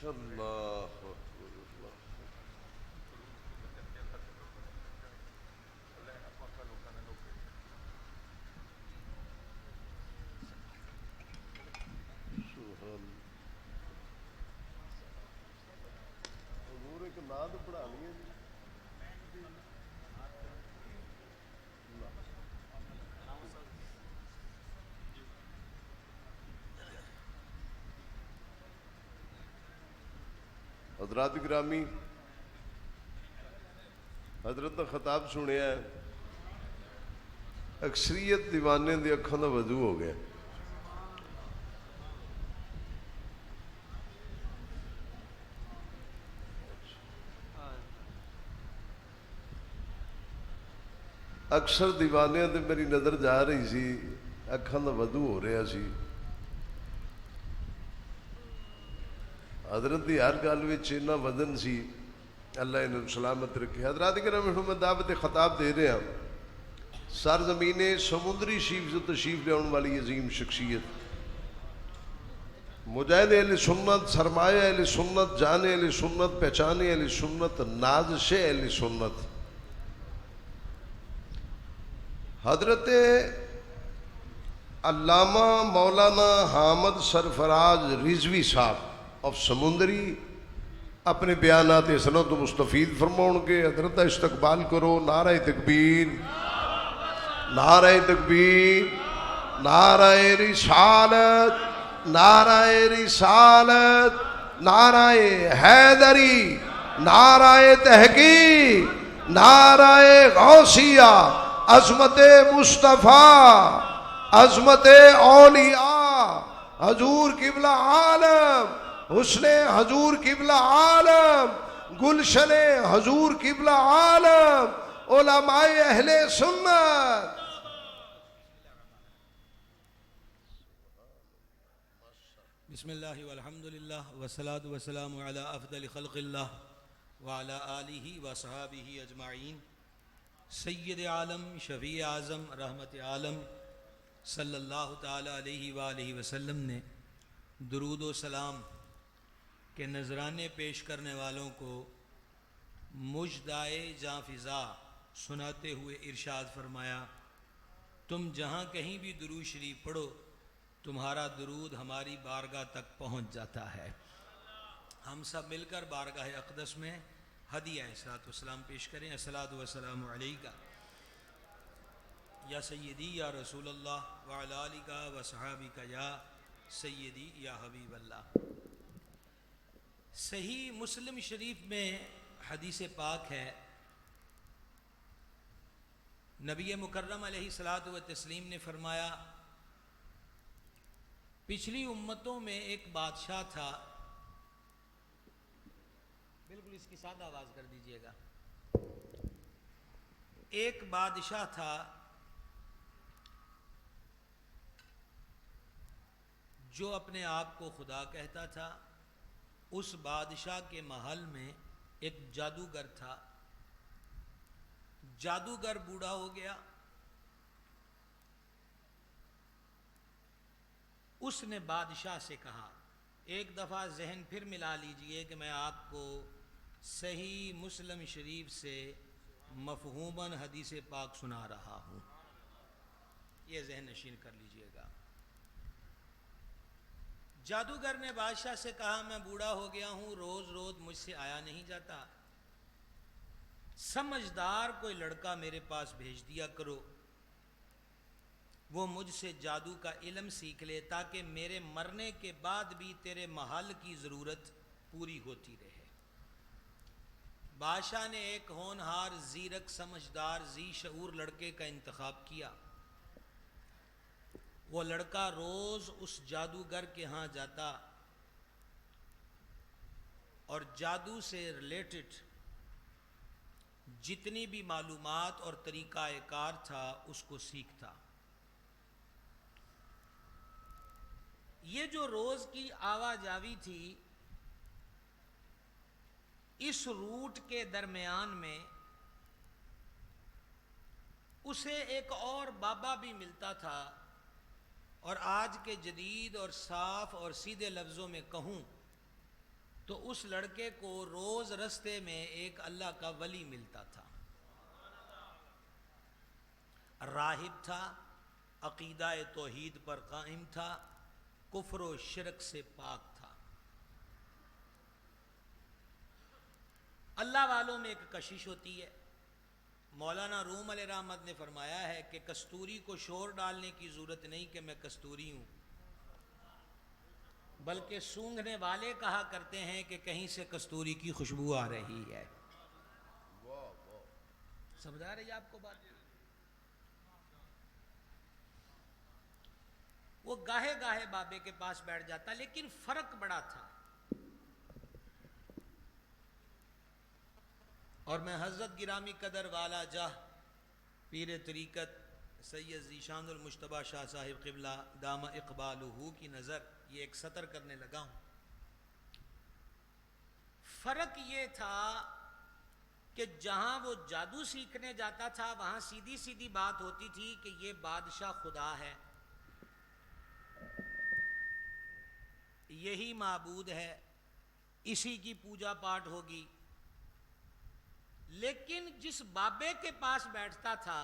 اللہ اکبر اللہ سبحان حضور ایک نعت پڑھانی ہے جی حضرات گرامی حضرت کا خطاب سنیا ہے اکثریت دیوانے دی اکھاں دا وضو ہو گیا اکثر دیوانے تے میری نظر جا رہی سی اکھاں دا وضو ہو رہا سی حضرت دی ہر گل وچ اتنا وزن سی اللہ انہوں سلامت رکھے حضرات کرام میں دعوت خطاب دے رہے ہیں سرزمین سمندری شریف سے تشریف لے والی عظیم شخصیت مجاہد اہل سنت سرمایہ اہل سنت جانے اہل سنت پہچانے اہل سنت نازش اہل سنت حضرت علامہ مولانا حامد سرفراز رضوی صاحب آف سمندری اپنے بیانات سنت و مستفید فرماؤں کے حضرت استقبال کرو نعرہ تکبیر نعرہ تکبیر نعرہ رسالت نعرہ رسالت نعرہ حیدری نعرہ تحقیق نعرہ غوثیہ عظمت مصطفیٰ عظمت اولیاء حضور قبلہ عالم حسن حضور قبلہ عالم گلشن حضور قبلہ عالم علماء اہل سنت بسم اللہ والحمدللہ والصلاة والسلام علی افضل خلق اللہ وعلی آلہ وصحابہ اجمعین سید عالم شفیع اعظم رحمت عالم صلی اللہ تعالی علیہ وآلہ وسلم نے درود و سلام کے نذرانے پیش کرنے والوں کو مجدائے جاں فضا سناتے ہوئے ارشاد فرمایا تم جہاں کہیں بھی درود شریف پڑھو تمہارا درود ہماری بارگاہ تک پہنچ جاتا ہے ہم سب مل کر بارگاہ اقدس میں ہدیہ صلاۃ والسلام پیش کریں الصلاۃ والسلام علیکہ یا سیدی یا رسول اللہ وعلی آلہ و صحابہ یا سیدی یا حبیب اللہ صحیح مسلم شریف میں حدیث پاک ہے نبی مکرم علیہ الصلاۃ والتسلیم نے فرمایا پچھلی امتوں میں ایک بادشاہ تھا بالکل اس کی سادہ آواز کر دیجئے گا ایک بادشاہ تھا جو اپنے آپ کو خدا کہتا تھا اس بادشاہ کے محل میں ایک جادوگر تھا جادوگر بوڑھا ہو گیا اس نے بادشاہ سے کہا ایک دفعہ ذہن پھر ملا لیجئے کہ میں آپ کو صحیح مسلم شریف سے مفہوماً حدیث پاک سنا رہا ہوں یہ ذہن نشین کر لیجئے گا جادوگر نے بادشاہ سے کہا میں بوڑھا ہو گیا ہوں روز روز مجھ سے آیا نہیں جاتا سمجھدار کوئی لڑکا میرے پاس بھیج دیا کرو وہ مجھ سے جادو کا علم سیکھ لے تاکہ میرے مرنے کے بعد بھی تیرے محل کی ضرورت پوری ہوتی رہے بادشاہ نے ایک ہونہار زیرک سمجھدار ذی شعور لڑکے کا انتخاب کیا وہ لڑکا روز اس جادوگر کے ہاں جاتا اور جادو سے ریلیٹڈ جتنی بھی معلومات اور طریقہ کار تھا اس کو سیکھتا یہ جو روز کی آواجاوی تھی اس روٹ کے درمیان میں اسے ایک اور بابا بھی ملتا تھا اور آج کے جدید اور صاف اور سیدھے لفظوں میں کہوں تو اس لڑکے کو روز رستے میں ایک اللہ کا ولی ملتا تھا، راہب تھا، عقیدہ توحید پر قائم تھا، کفر و شرک سے پاک تھا۔ اللہ والوں میں ایک کشش ہوتی ہے۔ مولانا روم علیہ رحمت نے فرمایا ہے کہ کستوری کو شور ڈالنے کی ضرورت نہیں کہ میں کستوری ہوں، بلکہ سونگھنے والے کہا کرتے ہیں کہ کہیں سے کستوری کی خوشبو آ رہی ہے۔ سمجھ آ رہی ہے آپ کو بات؟ وہ گاہے گاہے بابے کے پاس بیٹھ جاتا، لیکن فرق بڑا تھا۔ اور میں حضرت گرامی قدر والا جاہ پیر طریقت سید ذیشان المجتبیٰ شاہ صاحب قبلہ دام اقبالہ کی نظر یہ ایک سطر کرنے لگا ہوں۔ فرق یہ تھا کہ جہاں وہ جادو سیکھنے جاتا تھا وہاں سیدھی سیدھی بات ہوتی تھی کہ یہ بادشاہ خدا ہے، یہی معبود ہے، اسی کی پوجا پاٹ ہوگی۔ لیکن جس بابے کے پاس بیٹھتا تھا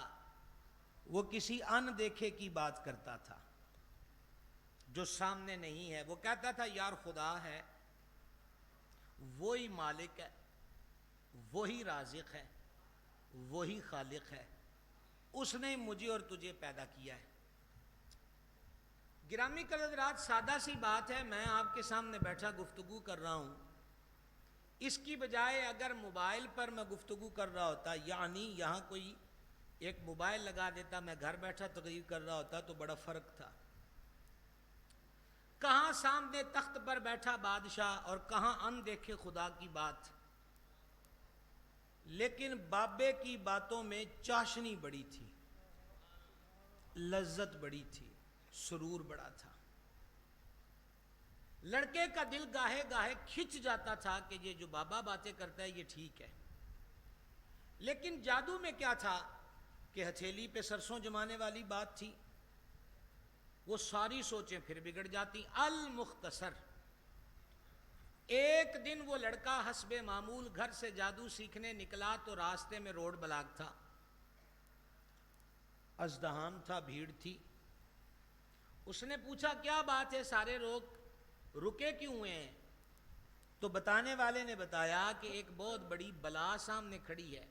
وہ کسی ان دیکھے کی بات کرتا تھا جو سامنے نہیں ہے۔ وہ کہتا تھا یار خدا ہے، وہی مالک ہے، وہی رازق ہے، وہی خالق ہے، اس نے مجھے اور تجھے پیدا کیا ہے۔ گرامی قدرات، سادہ سی بات ہے، میں آپ کے سامنے بیٹھا گفتگو کر رہا ہوں، اس کی بجائے اگر موبائل پر میں گفتگو کر رہا ہوتا، یعنی یہاں کوئی ایک موبائل لگا دیتا، میں گھر بیٹھا تقریر کر رہا ہوتا تو بڑا فرق تھا۔ کہاں سامنے تخت پر بیٹھا بادشاہ اور کہاں ان دیکھے خدا کی بات۔ لیکن بابے کی باتوں میں چاشنی بڑی تھی، لذت بڑی تھی، سرور بڑا تھا۔ لڑکے کا دل گاہے گاہے کھچ جاتا تھا کہ یہ جو بابا باتیں کرتا ہے یہ ٹھیک ہے۔ لیکن جادو میں کیا تھا کہ ہتھیلی پہ سرسوں جمانے والی بات تھی، وہ ساری سوچیں پھر بگڑ جاتی۔ المختصر، ایک دن وہ لڑکا حسب معمول گھر سے جادو سیکھنے نکلا تو راستے میں روڈ بلاک تھا، ازدحام تھا، بھیڑ تھی۔ اس نے پوچھا کیا بات ہے، سارے لوگ رکے کیوں ہوئے ہیں؟ تو بتانے والے نے بتایا کہ ایک بہت بڑی بلا سامنے کھڑی ہے،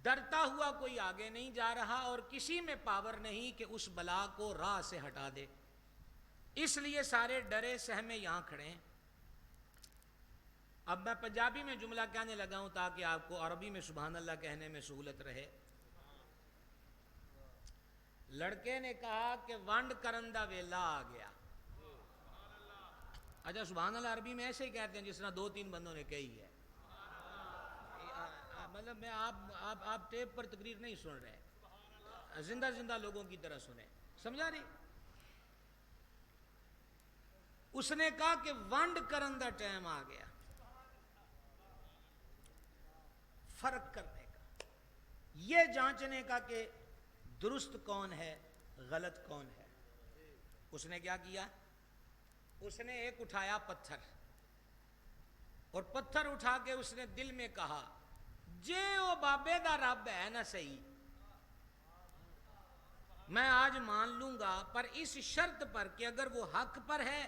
ڈرتا ہوا کوئی آگے نہیں جا رہا اور کسی میں پاور نہیں کہ اس بلا کو راہ سے ہٹا دے، اس لیے سارے ڈرے سہمے یہاں کھڑے ہیں۔ اب میں پنجابی میں جملہ کہنے لگا ہوں تاکہ آپ کو عربی میں سبحان اللہ کہنے میں سہولت رہے۔ لڑکے نے کہا کہ ونڈ کرندہ ویلا آ گیا۔ اچھا سبحان اللہ عربی میں ایسے ہی کہتے ہیں جس طرح دو تین بندوں نے کہی ہے، مطلب میں آپ ٹیپ پر تقریر نہیں سن رہے، زندہ زندہ لوگوں کی طرح سنیں، سمجھا رہی؟ اس نے کہا کہ ونڈ کرندہ ٹائم آ گیا، فرق کرنے کا، یہ جانچنے کا کہ درست کون ہے غلط کون ہے۔ اس نے کیا کیا؟ اس نے ایک اٹھایا پتھر، اور پتھر اٹھا کے اس نے دل میں کہا جے او بابے دا رب ہے نا صحیح، میں آج مان لوں گا، پر اس شرط پر کہ اگر وہ حق پر ہے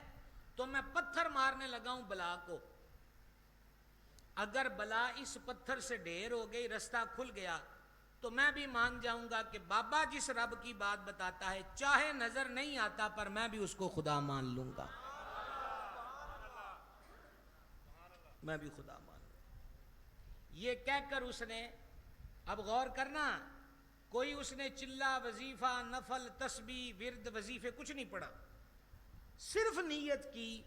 تو میں پتھر مارنے لگا ہوں بلا کو، اگر بلا اس پتھر سے ڈھیر ہو گئی، رستہ کھل گیا، تو میں بھی مان جاؤں گا کہ بابا جس رب کی بات بتاتا ہے چاہے نظر نہیں آتا پر میں بھی اس کو خدا مان لوں گا، میں بھی خدا مان لوں گا۔ یہ کہہ کر اس نے، اب غور کرنا، کوئی اس نے چلا وظیفہ نفل تسبیح ورد وظیفے کچھ نہیں پڑھا، صرف نیت کی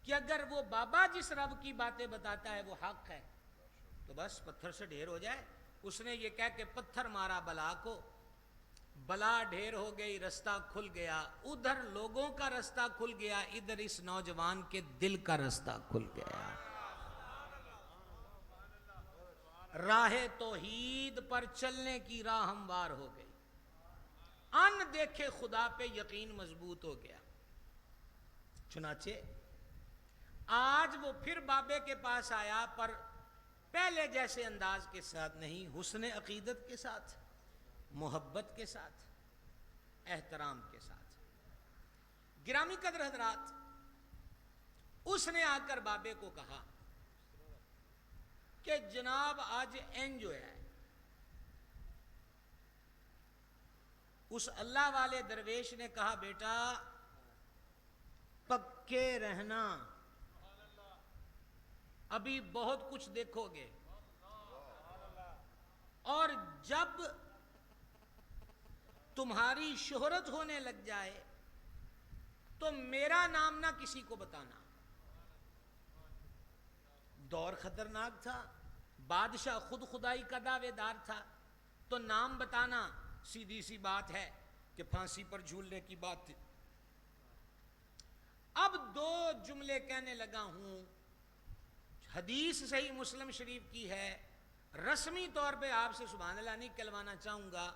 کہ اگر وہ بابا جس رب کی باتیں بتاتا ہے وہ حق ہے تو بس پتھر سے ڈھیر ہو جائے۔ اس نے یہ کہہ کہ پتھر مارا بلا کو، بلا ڈھیر ہو گئی، رستہ کھل گیا، ادھر لوگوں کا رستہ کھل گیا، ادھر اس نوجوان کے دل کا رستہ کھل گیا۔ راہ توحید پر چلنے کی راہ ہموار ہو گئی، ان دیکھے خدا پہ یقین مضبوط ہو گیا۔ چنانچہ آج وہ پھر بابے کے پاس آیا، پر پہلے جیسے انداز کے ساتھ نہیں، حسن عقیدت کے ساتھ، محبت کے ساتھ، احترام کے ساتھ۔ گرامی قدر حضرات، اس نے آ کر بابے کو کہا کہ جناب آج اینج ہوا ہے۔ اس اللہ والے درویش نے کہا بیٹا پکے رہنا، ابھی بہت کچھ دیکھو گے، اور جب تمہاری شہرت ہونے لگ جائے تو میرا نام نہ کسی کو بتانا۔ دور خطرناک تھا، بادشاہ خود خدائی کا دعوے دار تھا، تو نام بتانا سیدھی سی بات ہے کہ پھانسی پر جھولنے کی بات تھی۔ اب دو جملے کہنے لگا ہوں، حدیث صحیح مسلم شریف کی ہے، رسمی طور پہ آپ سے سبحان اللہ نہیں کہلوانا چاہوں گا،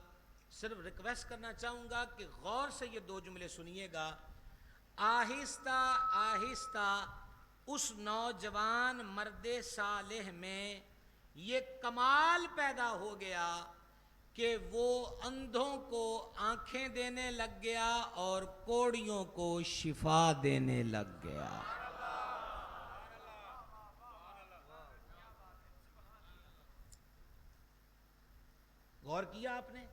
صرف ریکویسٹ کرنا چاہوں گا کہ غور سے یہ دو جملے سنیے گا۔ آہستہ آہستہ اس نوجوان مرد صالح میں یہ کمال پیدا ہو گیا کہ وہ اندھوں کو آنکھیں دینے لگ گیا اور کوڑیوں کو شفا دینے لگ گیا۔ غور کیا آپ نے؟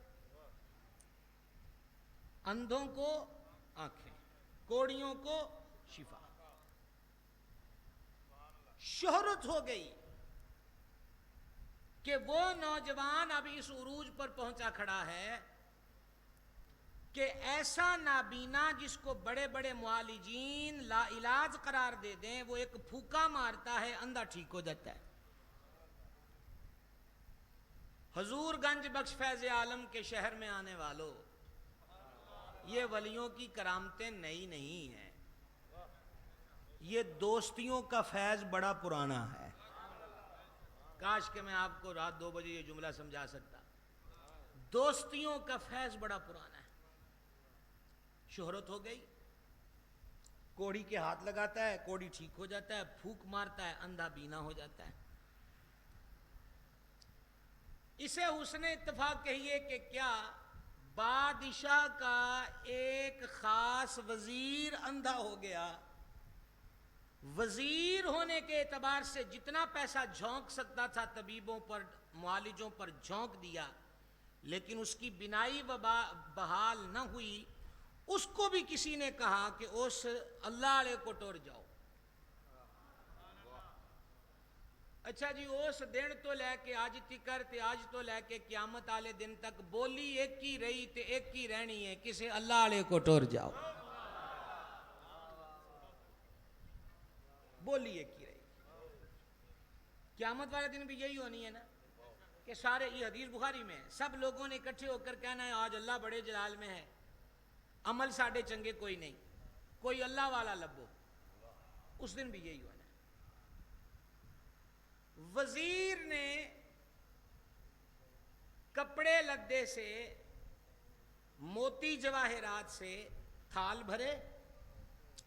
اندھوں کو آنکھیں، کوڑیوں کو شفا۔ شہرت ہو گئی کہ وہ نوجوان اب اس عروج پر پہنچا کھڑا ہے کہ ایسا نابینا جس کو بڑے بڑے معالجین لا علاج قرار دے دیں، وہ ایک پھوکا مارتا ہے، اندھا ٹھیک ہو جاتا ہے۔ حضور گنج بخش فیض عالم کے شہر میں آنے والوں، یہ ولیوں کی کرامتیں نئی نہیں ہیں، یہ دوستیوں کا فیض بڑا پرانا ہے۔ کاش کہ میں آپ کو رات 2 بجے یہ جملہ سمجھا سکتا۔ دوستیوں کا فیض بڑا پرانا ہے۔ شہرت ہو گئی، کوڑی کے ہاتھ لگاتا ہے، کوڑی ٹھیک ہو جاتا ہے، پھوک مارتا ہے، اندھا بینا ہو جاتا ہے۔ اسے حسن اتفاق کہیے کہ کیا بادشاہ کا ایک خاص وزیر اندھا ہو گیا، وزیر ہونے کے اعتبار سے جتنا پیسہ جھونک سکتا تھا طبیبوں پر، معالجوں پر جھونک دیا، لیکن اس کی بینائی بحال نہ ہوئی۔ اس کو بھی کسی نے کہا کہ اس اللہ علیہ کو ٹور جاؤ۔ اچھا جی، اس دن تو لے کے آج تکر تے آج تو لے کے قیامت والے دن تک بولی ایک ہی رہی تے ایک ہی رہنی ہے، کسے اللہ علیہ کو ٹور جاؤ۔ بولی ایک ہی رہی، قیامت والے دن بھی یہی ہونی ہے نا کہ سارے، یہ حدیث بخاری میں ہے، سب لوگوں نے اکٹھے ہو کر کہنا ہے آج اللہ بڑے جلال میں ہے، عمل ساڑھے چنگے کوئی نہیں، کوئی اللہ والا لبو۔ اس دن بھی یہی ہونا ہے۔ وزیر نے کپڑے لدے سے، موتی جواہرات سے تھال بھرے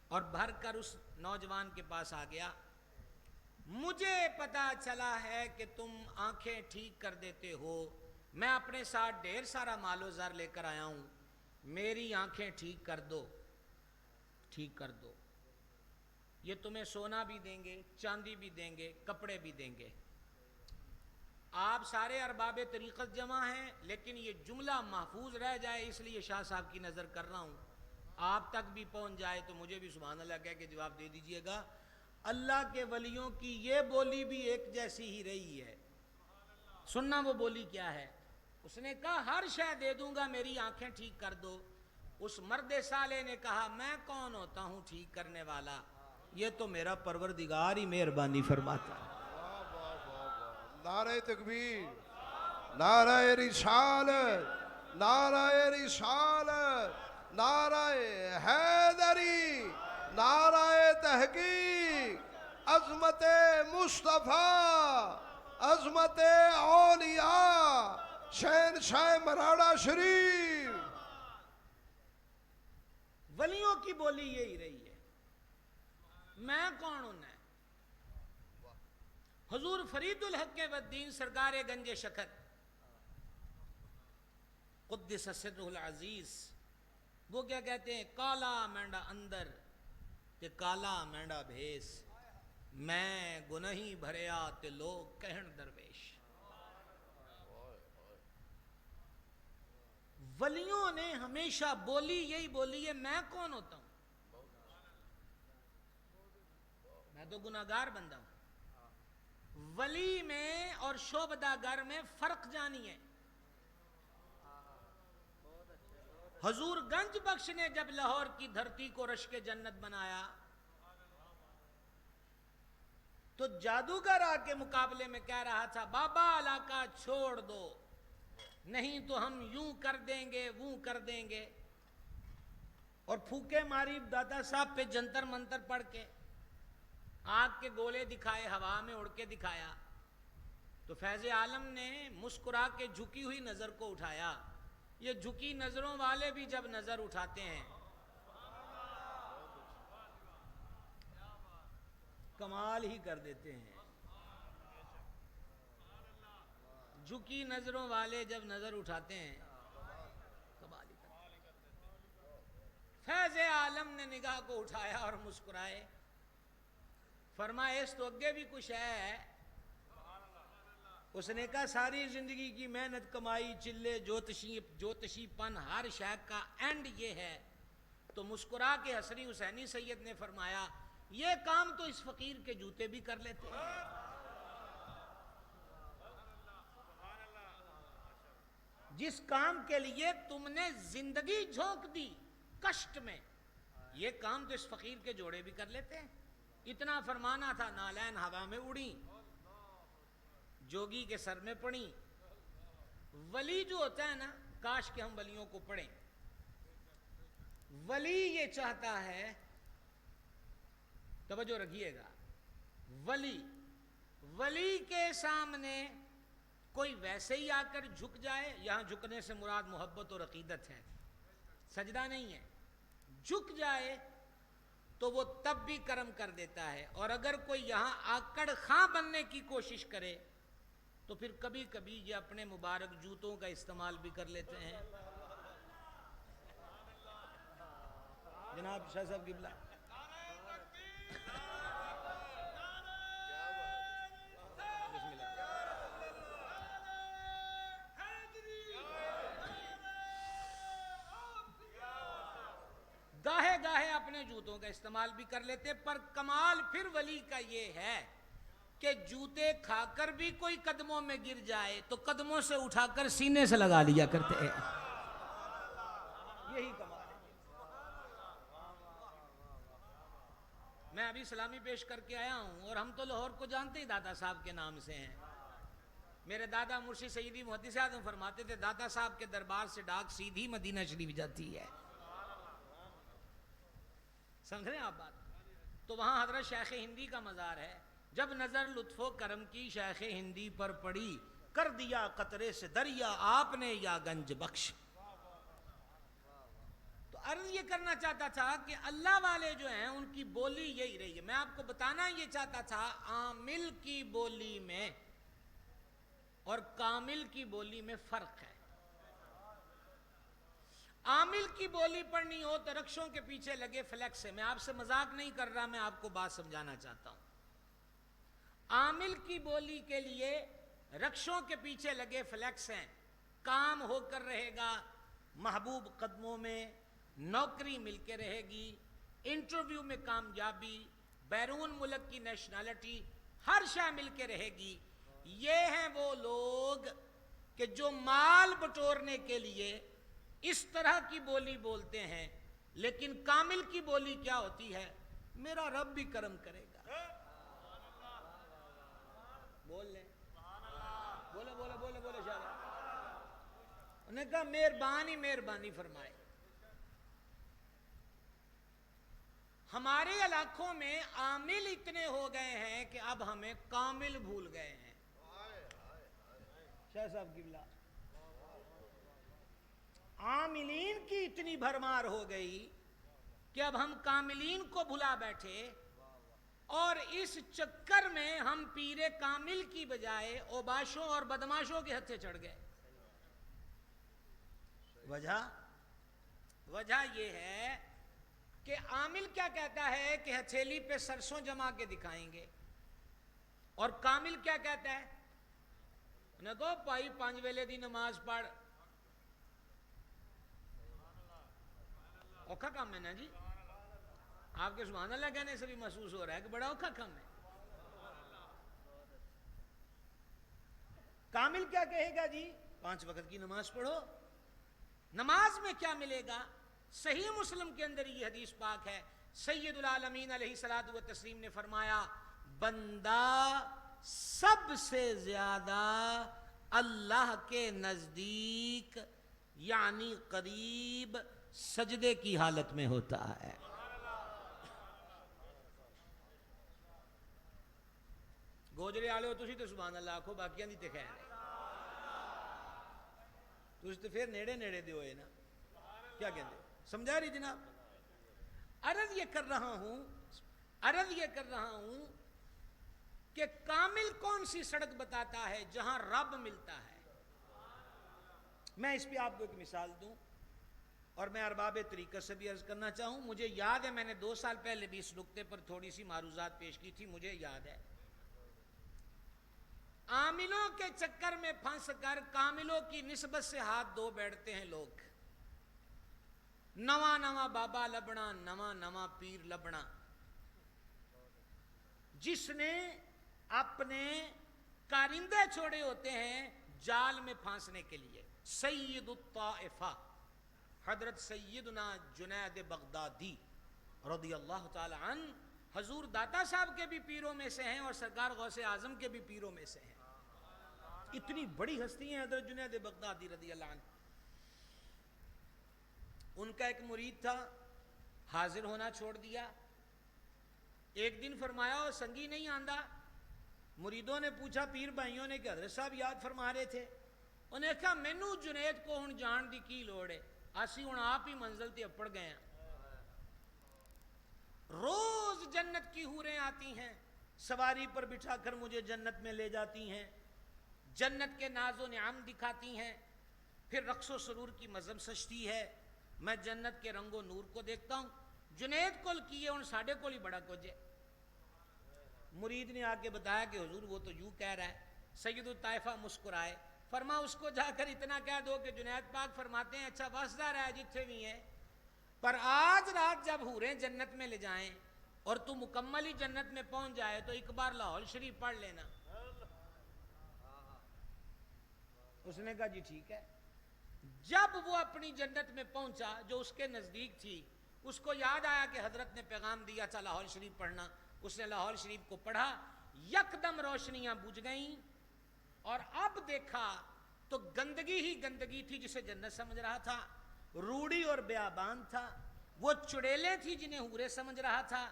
اور بھر کر اس نوجوان کے پاس آ گیا۔ مجھے پتا چلا ہے کہ تم آنکھیں ٹھیک کر دیتے ہو، میں اپنے ساتھ ڈھیر سارا مال و زر لے کر آیا ہوں، میری آنکھیں ٹھیک کر دو، ٹھیک کر دو۔ یہ تمہیں سونا بھی دیں گے، چاندی بھی دیں گے، کپڑے بھی دیں گے۔ آپ سارے ارباب طریقت جمع ہیں، لیکن یہ جملہ محفوظ رہ جائے اس لیے شاہ صاحب کی نظر کر رہا ہوں، آپ تک بھی پہنچ جائے تو مجھے بھی سبحان اللہ کہہ کے جواب دے دیجئے گا۔ اللہ کے ولیوں کی یہ بولی بھی ایک جیسی ہی رہی ہے۔ سننا وہ بولی کیا ہے؟ اس نے کہا ہر شے دے دوں گا، میری آنکھیں ٹھیک کر دو۔ اس مرد صالح نے کہا میں کون ہوتا ہوں ٹھیک کرنے والا، یہ تو میرا پروردگار ہی مہربانی فرماتا ہے۔ نعرہ تکبیر، نعرہ رسالت، نعرہ رسالت، نعرہ حیدری، نعرہ تحقیق، عظمت مصطفیٰ، عظمت اولیاء، شہنشاہ مراڑہ شریف۔ ولیوں کی بولی یہی رہی ہے، میں کون ہوں؟ حضور فرید الحق والدین سرکار گنج شکر قدس سرہ العزیز وہ کیا کہتے ہیں؟ کالا مینڈا اندر تے کالا مینڈا بھیس، میں گناہی بھریا تے لوگ کہن درویش۔ ولیوں نے ہمیشہ بولی یہی بولی ہے، میں کون ہوتا ہوں؟ میں تو گناہگار بندہ ہوں۔ ولی میں اور شعبدہ گر میں فرق جانیے۔ حضور گنج بخش نے جب لاہور کی دھرتی کو رشک جنت بنایا تو جادوگر آ کے مقابلے میں کہہ رہا تھا بابا علاقہ چھوڑ دو، نہیں تو ہم یوں کر دیں گے ووں کر دیں گے، اور پھوکے ماری دادا صاحب پہ جنتر منتر پڑھ کے آگ کے گولے دکھائے، ہوا میں اڑ کے دکھایا، تو فیض عالم نے مسکرا کے جھکی ہوئی نظر کو اٹھایا۔ یہ جھکی نظروں والے بھی جب نظر اٹھاتے ہیں کمال ہی کر دیتے ہیں۔ جھکی نظروں والے جب نظر اٹھاتے ہیں کمال ہی کرتے ہیں۔ فیض عالم نے نگاہ کو اٹھایا اور مسکرائے، فرمایا اس تو اگے بھی کچھ ہے۔ اس نے کہا ساری زندگی کی محنت کمائی چلے جوتشی پن ہر شے کا اینڈ یہ ہے۔ تو مسکرا کے حسنی حسینی سید نے فرمایا یہ کام تو اس فقیر کے جوتے بھی کر لیتے ہیں۔ جس کام کے لیے تم نے زندگی جھونک دی کشٹ میں، یہ کام تو اس فقیر کے جوڑے بھی کر لیتے ہیں۔ اتنا فرمانا تھا، نالین ہوا میں اڑی، جوگی کے سر میں پڑی۔ ولی جو ہوتا ہے نا، کاش کہ ہم ولیوں کو پڑھیں۔ ولی یہ چاہتا ہے، توجہ رکھیے گا، ولی کے سامنے کوئی ویسے ہی آ کر جھک جائے، یہاں جھکنے سے مراد محبت اور عقیدت ہے، سجدہ نہیں ہے، جھک جائے تو وہ تب بھی کرم کر دیتا ہے، اور اگر کوئی یہاں آکڑ خاں بننے کی کوشش کرے تو پھر کبھی کبھی یہ اپنے مبارک جوتوں کا استعمال بھی کر لیتے ہیں۔ جناب شاہ صاحب قبلہ بسم اللہ۔ گاہے گاہے اپنے جوتوں کا استعمال بھی کر لیتے، پر کمال پھر ولی کا یہ ہے کہ جوتے کھا کر بھی کوئی قدموں میں گر جائے تو قدموں سے اٹھا کر سینے سے لگا لیا کرتے ہیں۔ یہی کمال ہے۔ میں ابھی سلامی پیش کر کے آیا ہوں، اور ہم تو لاہور کو جانتے ہی دادا صاحب کے نام سے ہیں۔ میرے دادا مرشد سیدی محدث اعظم فرماتے تھے دادا صاحب کے دربار سے ڈاک سیدھی مدینہ شریف جاتی ہے۔ سمجھ رہے ہیں آپ بات؟ تو وہاں حضرت شیخ ہندی کا مزار ہے۔ جب نظر لطف و کرم کی شیخ ہندی پر پڑی، کر دیا قطرے سے دریا آپ نے یا گنج بخش۔ تو عرض یہ کرنا چاہتا تھا کہ اللہ والے جو ہیں ان کی بولی یہی رہی ہے۔ میں آپ کو بتانا یہ چاہتا تھا عامل کی بولی میں اور کامل کی بولی میں فرق ہے۔ عامل کی بولی پڑھنی ہو تو رکشوں کے پیچھے لگے فلیکس ہے۔ میں آپ سے مذاق نہیں کر رہا، میں آپ کو بات سمجھانا چاہتا ہوں۔ عامل کی بولی کے لیے رکشوں کے پیچھے لگے فلیکس ہیں، کام ہو کر رہے گا، محبوب قدموں میں، نوکری مل کے رہے گی، انٹرویو میں کامیابی، بیرون ملک کی نیشنلٹی، ہر شے مل کے رہے گی۔ یہ ہیں وہ لوگ کہ جو مال بٹورنے کے لیے اس طرح کی بولی بولتے ہیں، لیکن کامل کی بولی کیا ہوتی ہے؟ میرا رب بھی کرم کرے گا۔ بول لیں، بولے بولے بولے بولے شاہ۔ انہوں نے کہا مہربانی مہربانی فرمائے۔ ہمارے علاقوں میں عامل اتنے ہو گئے ہیں کہ اب ہمیں کامل بھول گئے ہیں۔ شاہ صاحب قبلہ، عاملین کی اتنی بھرمار ہو گئی کہ اب ہم کاملین کو بھلا بیٹھے، اور اس چکر میں ہم پیر کامل کی بجائے اوباشوں اور بدماشوں کے ہتھے چڑھ گئے. وجہ یہ ہے کہ عامل کیا کہتا ہے کہ ہتھیلی پہ سرسوں جما کے دکھائیں گے، اور کامل کیا کہتا ہے؟ انہیں کہو بھائی 5 ویلے دی نماز پڑھ. اوکھا کام ہے نا جی. آپ کے سبحان اللہ کہنے سے بھی محسوس ہو رہا ہے کہ بڑا اوکھا کام ہے. کامل کیا کہے گا جی؟ 5 وقت کی نماز پڑھو. نماز میں کیا ملے گا؟ صحیح مسلم کے اندر یہ حدیث پاک ہے، سید العالمین علیہ الصلوۃ والتسلیم نے فرمایا بندہ سب سے زیادہ اللہ کے نزدیک یعنی قریب سجدے کی حالت میں ہوتا ہے. گوجرے والے ہو تسی تو سبحان اللہ آکھو، باقیاں دی تے خیر ہے. تسی تو پھر نیڑے نیڑے دے ہوئے نا، کیا کہتے سمجھا رہی جناب؟ عرض یہ کر رہا ہوں کہ کامل کون سی سڑک بتاتا ہے جہاں رب ملتا ہے. میں اس پہ آپ کو ایک مثال دوں اور میں ارباب طریقت سے بھی عرض کرنا چاہوں. مجھے یاد ہے میں نے 2 سال پہلے بھی اس نقطے پر تھوڑی سی معروضات پیش کی تھی. مجھے یاد ہے عاملوں کے چکر میں پھنس کر کاملوں کی نسبت سے ہاتھ دھو بیٹھتے ہیں لوگ. نواں بابا لبنا، نواں پیر لبنا، جس نے اپنے کارندے چھوڑے ہوتے ہیں جال میں پھانسنے کے لیے. سید الطائفہ حضرت سیدنا جنید بغدادی رضی اللہ تعالی عنہ حضور داتا صاحب کے بھی پیروں میں سے ہیں اور سرکار غوث اعظم کے بھی پیروں میں سے ہیں. اتنی بڑی ہستی ہیں حضرت جنید بغدادی رضی اللہ عنہ. ان کا ایک مرید تھا، حاضر ہونا چھوڑ دیا. ایک دن فرمایا وہ سنگی نہیں آندا. مریدوں نے پوچھا پیر بھائیوں نے کہ حضرت صاحب یاد فرما رہے تھے. انہیں کہا مینوں جنید کو ہن جان دی کی لوڑ ہے، اسی ہن آپ ہی منزل تے اپڑ گئے ہیں. روز جنت کی حوریں آتی ہیں، سواری پر بٹھا کر مجھے جنت میں لے جاتی ہیں، جنت کے ناز و نعم دکھاتی ہیں، پھر رقص و سرور کی مزم سجتی ہے. میں جنت کے رنگ و نور کو دیکھتا ہوں. جنید کول کیے ہن ساڈے کول ہی بڑا کچھ ہے. مرید نے آ کے بتایا کہ حضور وہ تو یوں کہہ رہا ہے. سید الطائفہ مسکرائے، فرما اس کو جا کر اتنا کہہ دو کہ جنید پاک فرماتے ہیں اچھا واسطہ رہا ہے جتھے بھی ہیں، پر آج رات جب حوریں جنت میں لے جائیں اور تو مکمل ہی جنت میں پہنچ جائے تو ایک بار لاہور شریف پڑھ لینا. اس نے کہا جی ٹھیک ہے. جب وہ اپنی جنت میں پہنچا جو اس کے نزدیک تھی، اس کو یاد آیا کہ حضرت نے پیغام دیا تھا لاہور شریف پڑھنا. اس نے لاہور شریف کو پڑھا، یکدم روشنیاں بجھ گئیں اور اب دیکھا تو گندگی ہی گندگی تھی جسے جنت سمجھ رہا تھا. روڑی اور بیابان تھا. وہ چڑیلیں تھی جنہیں حوریں سمجھ رہا تھا.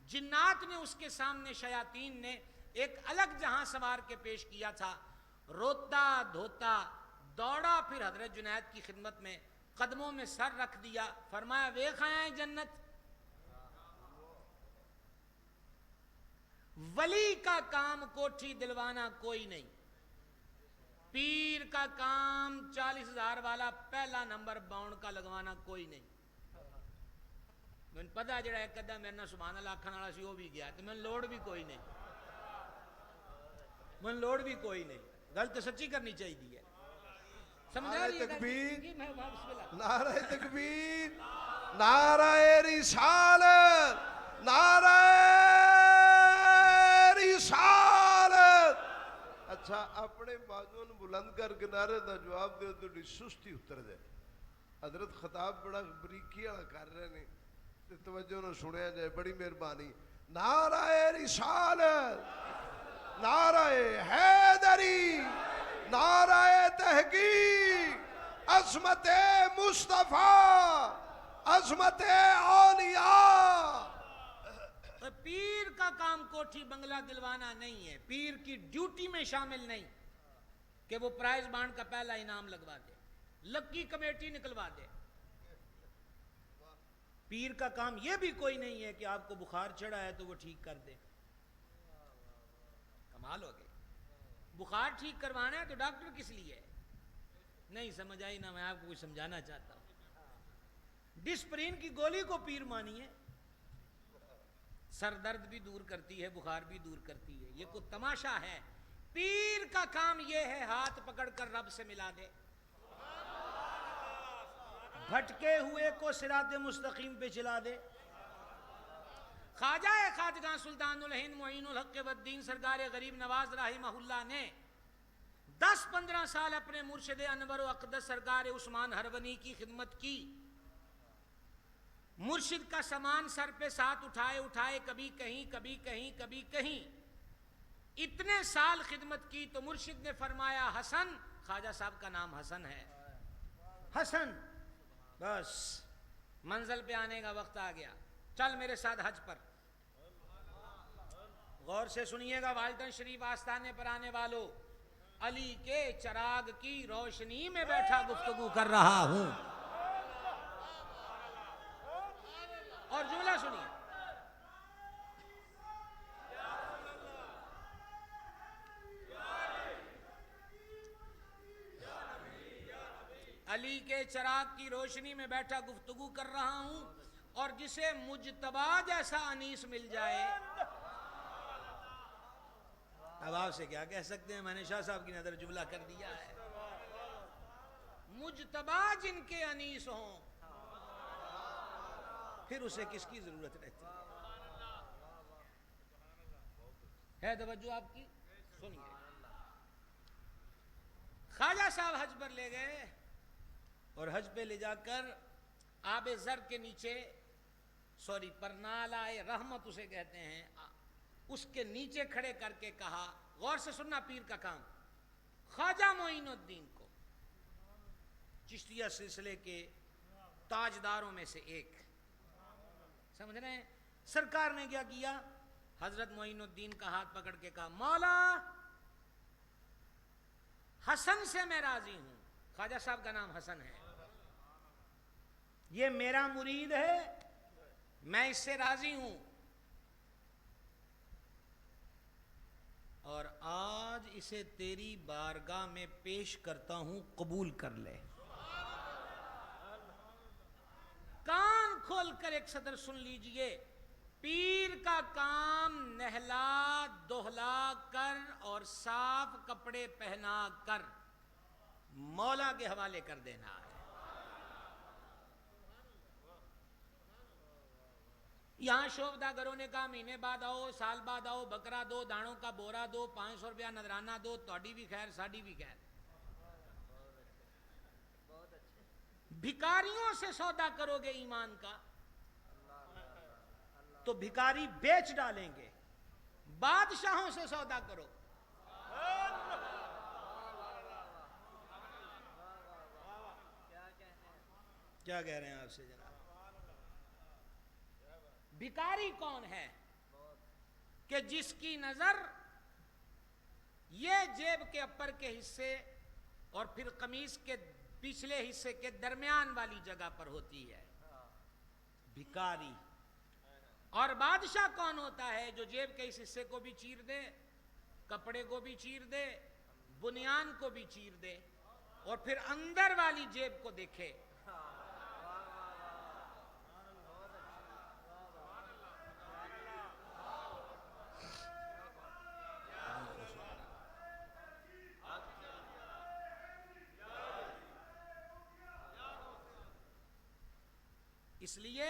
جنات نے اس کے سامنے، شیاطین نے ایک الگ جہاں سوار کے پیش کیا تھا. روتا دھوتا دوڑا پھر حضرت جنید کی خدمت میں، قدموں میں سر رکھ دیا، فرمایا ویکھ آیا ہے جنت. ولی کا کام کوٹھی دلوانا کوئی نہیں، پیر کا کام 40,000 والا پہلا نمبر باؤنڈ کا لگوانا کوئی نہیں. میں پتا جڑا ایک ادھا میرے نہ سبحان اللہ آکھن والا سی وہ بھی گیا تو میں لوڑ بھی کوئی نہیں، میں لوڑ بھی کوئی نہیں. گل تو سچی کرنی چاہیے. سمجھا رہی ہے تکبیر، بسم اللہ. نعرہ تکبیر، نعرہ رسالت، نعرہ رسالت. اچھا اپنے بازوں بلند کر کے نعرے دا جواب دے تو سستی اتر جائے. حضرت خطاب بڑا بریکی والا کر رہے ہیں تے توجہ نہ سنیا جائے، بڑی مہربانی. نعرہ رسالت، نعرہ حیدری، نعرہ تحقیق، عظمت مصطفیٰ، عظمت اولیاء. پیر کا کام کوٹھی بنگلہ دلوانا نہیں ہے، پیر کی ڈیوٹی میں شامل نہیں کہ وہ پرائز بانڈ کا پہلا انعام لگوا دے، لکی کمیٹی نکلوا دے. پیر کا کام یہ بھی کوئی نہیں ہے کہ آپ کو بخار چڑھا ہے تو وہ ٹھیک کر دے. کمال ہو گئی. بخار ٹھیک کروانا ہے تو ڈاکٹر کس لیے ہے؟ نہیں سمجھ آئی نا، میں آپ کو کچھ سمجھانا چاہتا ہوں. ڈسپرین کی گولی کو پیر مانیے، سر درد بھی دور کرتی ہے، بخار بھی دور کرتی ہے. یہ کوئی تماشا ہے؟ پیر کا کام یہ ہے ہاتھ پکڑ کر رب سے ملا دے، بھٹکے ہوئے کو صراط مستقیم پہ چلا دے. خواجہ خواجگاں سلطان الہند معین الحق والدین سرکار غریب نواز رحمہ اللہ نے 10-15 سال اپنے مرشد انور و اقدس سرکار عثمان ہرونی کی خدمت کی. مرشد کا سامان سر پہ ساتھ اٹھائے کبھی کہیں کبھی کہیں کبھی کہیں. اتنے سال خدمت کی تو مرشد نے فرمایا حسن، خواجہ صاحب کا نام حسن ہے، حسن بس منزل پہ آنے کا وقت آ گیا، چل میرے ساتھ حج پر. غور سے سنیے گا والدین شریف آستانے پر آنے والوں، علی کے چراغ کی روشنی میں بیٹھا گفتگو کر رہا ہوں. اور جملہ سنیے، علی کے چراغ کی روشنی میں بیٹھا گفتگو کر رہا ہوں، اور جسے مجتبی جیسا انیس مل جائے. اب آپ سے کیا کہہ سکتے ہیں، میں نے شاہ صاحب کی نظر جملہ کر دیا ہے. مجتبی جن کے انیس ہوں پھر اسے کس کی ضرورت رہتی ہے؟ توجہ آپ کی سنیے. خواجہ صاحب حج پر لے گئے اور حج پہ لے جا کر آب زر کے نیچے، پرنالائے رحمت اسے کہتے ہیں، اس کے نیچے کھڑے کر کے کہا، غور سے سننا پیر کا کام، خواجہ معین الدین کو، چشتیہ سلسلے کے تاجداروں میں سے ایک، سمجھ رہے ہیں؟ سرکار نے کیا کیا؟ حضرت معین الدین کا ہاتھ پکڑ کے کہا، مولا حسن سے میں راضی ہوں. خواجہ صاحب کا نام حسن ہے، یہ میرا مرید ہے، میں اس سے راضی ہوں، اور آج اسے تیری بارگاہ میں پیش کرتا ہوں، قبول کر لے. کان کھول کر ایک صدر سن لیجئے. پیر کا کام نہلا دہلا کر اور صاف کپڑے پہنا کر مولا کے حوالے کر دینا ہے. یہاں شوبدہ گھروں نے کہا مہینے بعد آؤ، سال بعد آؤ، بکرا دو، دانوں کا بورا دو، 500 روپیہ نذرانہ دو، توڑی بھی خیر ساڑی بھی خیر. بھکاریوں سے سودا کرو گے ایمان کا تو بھکاری بیچ ڈالیں گے. بادشاہوں سے سودا کرو. کیا کہہ رہے ہیں آپ سے جناب؟ بھکاری کون ہے؟ کہ جس کی نظر یہ جیب کے اوپر کے حصے اور پھر قمیص کے پچھلے حصے کے درمیان والی جگہ پر ہوتی ہے، بھکاری. اور بادشاہ کون ہوتا ہے؟ جو جیب کے اس حصے کو بھی چیر دے، کپڑے کو بھی چیر دے، بنیان کو بھی چیر دے، اور پھر اندر والی جیب کو دیکھے. اس لیے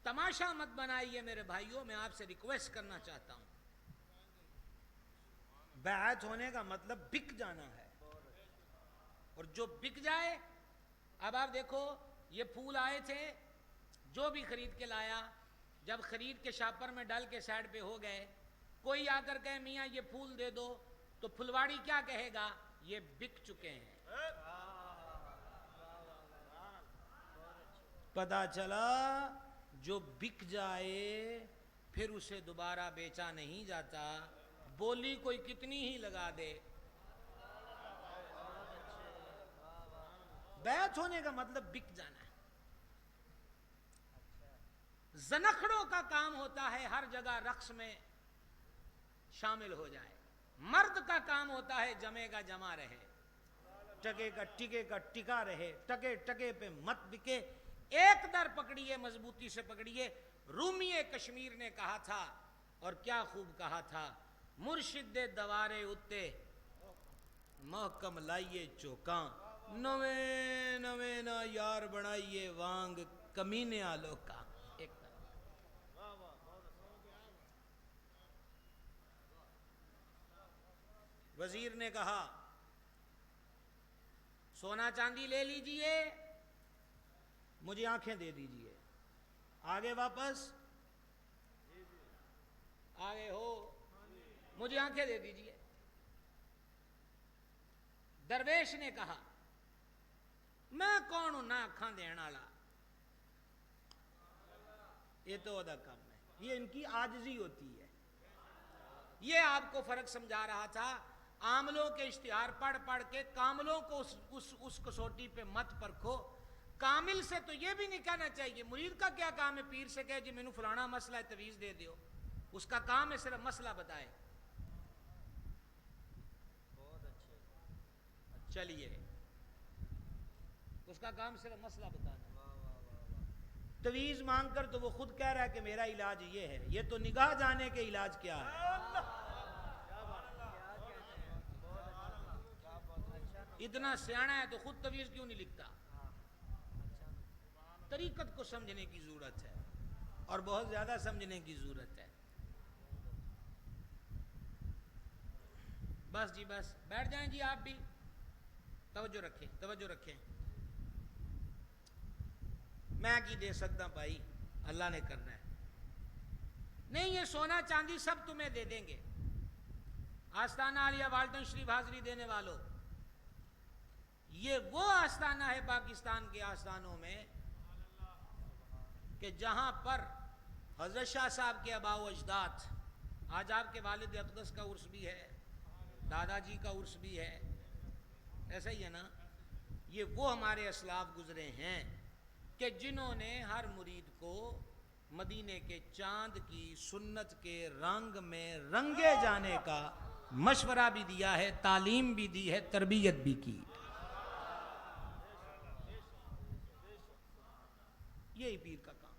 تماشا مت بنائیے میرے بھائیوں. میں آپ سے ریکویسٹ کرنا چاہتا ہوں، بیعت ہونے کا مطلب بک جانا ہے، اور جو بک جائے. اب آپ دیکھو یہ پھول آئے تھے، جو بھی خرید کے لایا، جب خرید کے شاپر میں ڈال کے سائڈ پہ ہو گئے، کوئی آ کر کہے میاں یہ پھول دے دو، تو پھلواڑی کیا کہے گا؟ یہ بک چکے ہیں. پتہ چلا جو بک جائے پھر اسے دوبارہ بیچا نہیں جاتا، بولی کوئی کتنی ہی لگا دے. بیعت ہونے کا مطلب بک جانا ہے. زنخڑوں کا کام ہوتا ہے ہر جگہ رقص میں شامل ہو جائے. مرد کا کام ہوتا ہے جمے گا جمع رہے، ٹکے گا ٹکا رہے، ٹکے ٹکے پہ مت بکے، ایک در پکڑیے، مضبوطی سے پکڑیے۔ رومی کشمیر نے کہا تھا، اور کیا خوب کہا تھا، مرشد دوارے اتے محکم لائیے چوکاں، نویں نویں نہ یار بنائیے وانگ کمینے آلو کا۔ ایک طرح وزیر نے کہا سونا چاندی لے لیجئے، مجھے آنکھیں دے دیجئے۔ آگے واپس، آگے ہو، مجھے آنکھیں دے دیجئے۔ درویش نے کہا میں کون ہوں نہ اکھاں دین والا، یہ تو ادا کام ہے، یہ ان کی عاجزی ہوتی ہے۔ یہ آپ کو فرق سمجھا رہا تھا، عاملوں کے اشتہار پڑھ پڑھ کے کاملوں کو اس کسوٹی پہ مت پرکھو۔ کامل سے تو یہ بھی نہیں کہنا چاہیے، مرید کا کیا کام ہے پیر سے کہے جی مینوں فلانا مسئلہ ہے تویز دے دیو، اس کا کام ہے صرف مسئلہ بتائے۔ چلیے، اس کا کام صرف مسئلہ بتانا، تویز مانگ کر تو وہ خود کہہ رہا ہے کہ میرا علاج یہ ہے، یہ تو نگاہ جانے کے علاج کیا ہے۔ اتنا سیاںا ہے تو خود تویز کیوں نہیں لکھتا؟ طریقت کو سمجھنے کی ضرورت ہے، اور بہت زیادہ سمجھنے کی ضرورت ہے۔ بس جی بس، بیٹھ جائیں جی، آپ بھی توجہ رکھیں، توجہ رکھیں۔ میں کی دے سکتا بھائی، اللہ نے کرنا ہے۔ نہیں، یہ سونا چاندی سب تمہیں دے دیں گے۔ آستانہ عالیہ والدین شریف حاضری دینے والوں، یہ وہ آستانہ ہے پاکستان کے آستانوں میں کہ جہاں پر حضرت شاہ صاحب کے آباء و اجداد، آج آپ کے والد اقدس کا عرس بھی ہے، دادا جی کا عرس بھی ہے، ایسا ہی ہے نا؟ یہ وہ ہمارے اسلاف گزرے ہیں کہ جنہوں نے ہر مرید کو مدینے کے چاند کی سنت کے رنگ میں رنگے جانے کا مشورہ بھی دیا ہے، تعلیم بھی دی ہے، تربیت بھی کی۔ یہی پیر کا کام،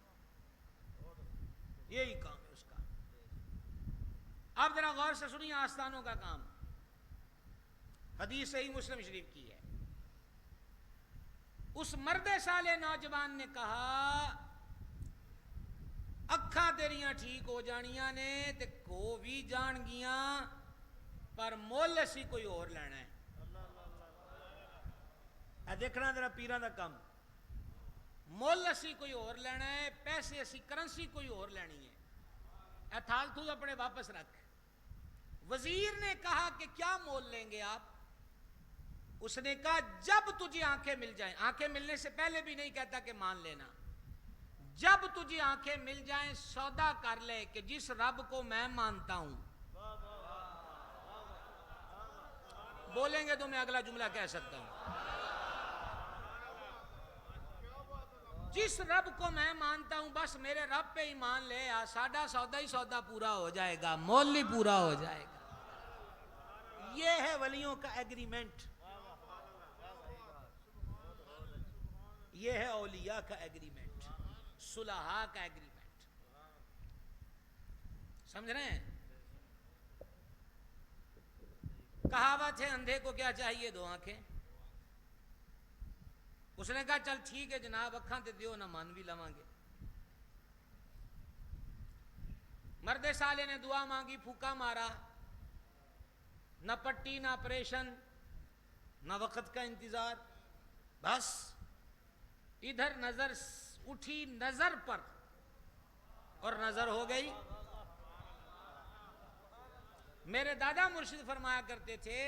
یہی کام ہے اس کا۔ اب ذرا غور سے سنیے آستانوں کا کام۔ حدیث صحیح مسلم شریف کی ہے، اس مرد صالح نوجوان نے کہا اکھاں تیریاں ٹھیک ہو جانیاں نے تے کو بھی جان گیاں، پر مول اسی کوئی اور لینا ہے۔ اے دیکھنا ذرا پیراں دا کام، مول اسی کوئی اور لینا ہے، پیسے اسی کرنسی کوئی اور لینی ہے۔ اے تھال تو اپنے واپس رکھ۔ وزیر نے کہا کہ کیا مول لیں گے آپ؟ اس نے کہا جب تجھے آنکھیں مل جائیں، آنکھیں ملنے سے پہلے بھی نہیں کہتا کہ مان لینا، جب تجھے آنکھیں مل جائیں سودا کر لے کہ جس رب کو میں مانتا ہوں، بولیں گے تو میں اگلا جملہ کہہ سکتا ہوں، جس رب کو میں مانتا ہوں بس میرے رب پہ ایمان لے آ، ساڈا سودا ہی سودا پورا ہو جائے گا، مول ہی پورا ہو جائے گا۔ یہ ہے ولیوں کا ایگریمنٹ، یہ ہے اولیاء کا ایگریمنٹ، صلحاء کا ایگریمنٹ۔ سمجھ رہے ہیں؟ کہاوت ہے اندھے کو کیا چاہیے؟ دو آنکھیں۔ اس نے کہا چل ٹھیک ہے جناب، اکھاں تے دیو نہ مان بھی لواں گے۔ مرد صالح نے دعا مانگی، پھوکا مارا، نہ پٹی نہ آپریشن نہ وقت کا انتظار، بس ادھر نظر اٹھی نظر پر اور نظر ہو گئی۔ میرے دادا مرشد فرمایا کرتے تھے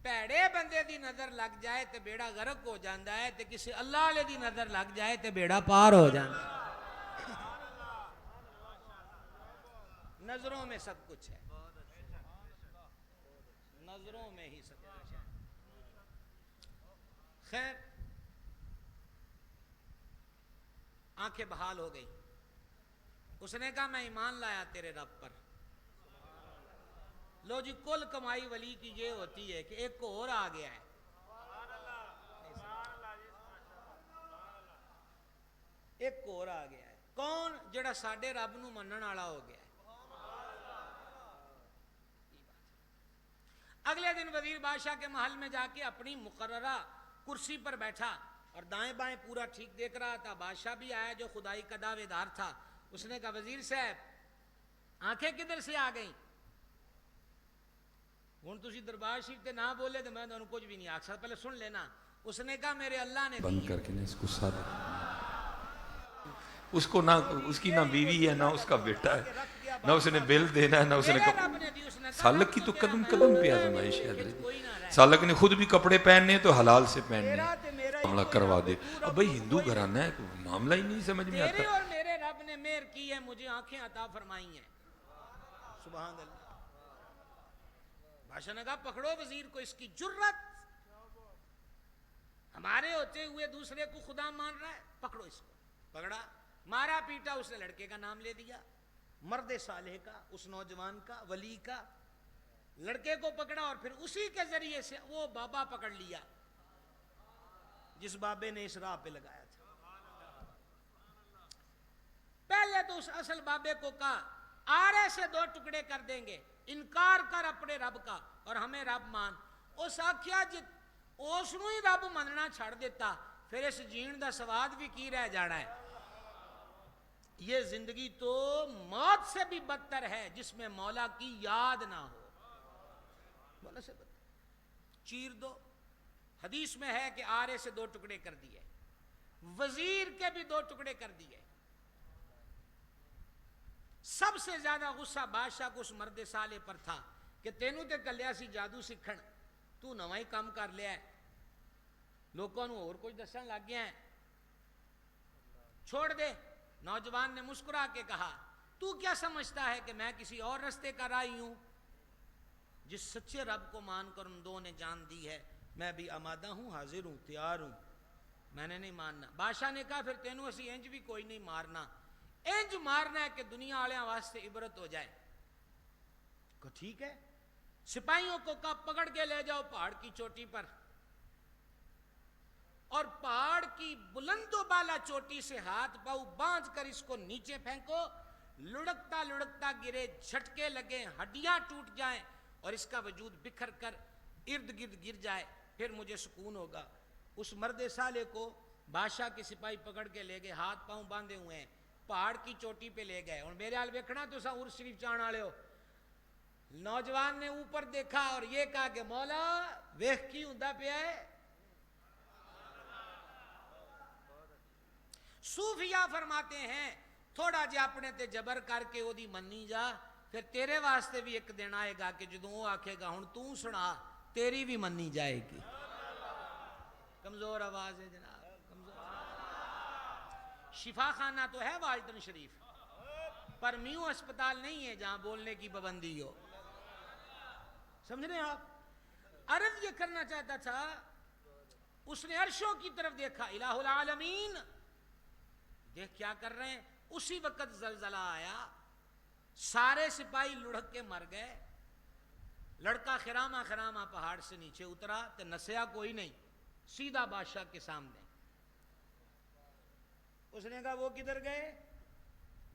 پیڑے بندے دی نظر لگ جائے تے بیڑا غرق ہو جاندہ ہے، تے کسی اللہ علیہ دی نظر لگ جائے تے بیڑا پار ہو جاندہ ہے۔ نظروں میں سب کچھ ہے، نظروں میں ہی سب کچھ ہے۔ خیر، آنکھیں بحال ہو گئی۔ اس نے کہا میں ایمان لایا تیرے رب پر، لو جی کل کمائی ولی کی یہ ہوتی ہے کہ ایک کو اور آ گیا ہے. ایک کو اور آ گیا ہے. کون؟ جڑا ساڈے رب نو منن والا ہو گیا ہے. اگلے دن وزیر بادشاہ کے محل میں جا کے اپنی مقررہ کرسی پر بیٹھا اور دائیں بائیں پورا ٹھیک دیکھ رہا تھا. بادشاہ بھی آیا جو خدائی کا دعوے دار تھا. اس نے کہا وزیر صاحب آنکھیں کدھر سے آ گئیں؟ ہوں تسی دربار شریف تے نہ بولے تو میں تمہیں کچھ بھی نہیں آکھ سکتا، پہلے سن لینا. اس نے کہا میرے اللہ نے بند کر کے نہ اس کو سادہ، اس کو نہ اس کی نہ بیوی ہے نہ اس کا بیٹا ہے، نہ اس نے بل دینا ہے نہ اس نے سالک کی تو قدم قدم پہ آزمائش ہے حضرت. سالک نے خود بھی کپڑے پہننے تو حلال سے پہننے، معاملہ کروا دے. اب بھائی ہندو گھرانہ ہے، معاملہ ہی نہیں سمجھ میں تیرے آتا. اور میرے رب نے مہر کی ہے، مجھے آنکھیں عطا فرمائی ہیں. سبحان اللہ. بادشاہ نے کہا پکڑو وزیر کو، اس کی جرت ہمارے ہوتے ہوئے دوسرے کو خدا مان رہا ہے، پکڑو اس کو. پکڑا، مارا پیٹا. اس نے لڑکے کا نام لے دیا، مرد صالح کا، اس نوجوان کا، ولی کا. لڑکے کو پکڑا اور پھر اسی کے ذریعے سے وہ بابا پکڑ لیا جس بابے نے اس راہ پہ لگایا تھا. پہلے تو اس اصل بابے کو کہا آرے سے 2 ٹکڑے کر دیں گے، انکار کر اپنے رب کا اور ہمیں رب مان. اس آکھیا جت اس نو ہی رب مننا چھڑ دیتا پھر اس جین دا سواد بھی کی رہ جانا ہے. یہ زندگی تو موت سے بھی بدتر ہے جس میں مولا کی یاد نہ ہو. مولا سے بدتر چیر دو. حدیث میں ہے کہ آرے سے 2 ٹکڑے کر دیے، وزیر کے بھی 2 ٹکڑے کر دیے. سب سے زیادہ غصہ بادشاہ کو اس مرد صالح پر تھا کہ تینوں تے کلیا سی جادو سکھن، تو نواں ہی کام کر لیا ہے، لوگوں اور کچھ دسن لگ گیا ہے، چھوڑ دے. نوجوان نے مسکرا کے کہا تو کیا سمجھتا ہے کہ میں کسی اور رستے کا راہی ہوں؟ جس سچے رب کو مان کر ان دو نے جان دی ہے میں بھی آمادہ ہوں، حاضر ہوں، تیار ہوں. میں نے نہیں ماننا. بادشاہ نے کہا پھر تینوں اسی انج بھی کوئی نہیں مارنا، انج مارنا ہے کہ دنیا والے واسطے عبرت ہو جائے. کہ ٹھیک ہے. سپاہیوں کو کہا پکڑ کے لے جاؤ پہاڑ کی چوٹی پر، اور پہاڑ کی بلند و بالا چوٹی سے ہاتھ پاؤں باندھ کر اس کو نیچے پھینکو. لڑکتا لڑکتا گرے، جھٹکے لگے، ہڈیاں ٹوٹ جائیں اور اس کا وجود بکھر کر ارد گرد گر جائے، پھر مجھے سکون ہوگا. اس مرد صالح کو بادشاہ کے سپاہی پکڑ کے لے گئے، ہاتھ پاؤں باندھے ہوئے ہیں، پہاڑ کی چوٹی پہ لے گئے. اور میرے حال ویکھنا تو سا عرس شریف چان والے ہو. نوجوان نے اوپر دیکھا اور یہ کہا کہ مولا ویکھ کی ہوندا پیا ہے. صوفیاء فرماتے ہیں تھوڑا جا اپنے تے جبر کر کے وہ دی منی جا، پھر تیرے واسطے بھی ایک دن آئے گا کہ جدوں وہ آکھے گا ہن تو سنا، تیری بھی منی جائے گی. کمزور آواز ہے جناب، کمزور. شفا خانہ تو ہے والٹن شریف، پر میوں اسپتال نہیں ہے جہاں بولنے کی پابندی ہو. سمجھ رہے ہیں آپ؟ عرض یہ کرنا چاہتا تھا، اس نے عرشوں کی طرف دیکھا، الہ العالمین دیکھ کیا کر رہے ہیں. اسی وقت زلزلہ آیا، سارے سپاہی لڑک کے مر گئے. لڑکا خرامہ خرامہ پہاڑ سے نیچے اترا تو نسیا کوئی نہیں، سیدھا بادشاہ کے سامنے. اس نے کہا وہ کدھر گئے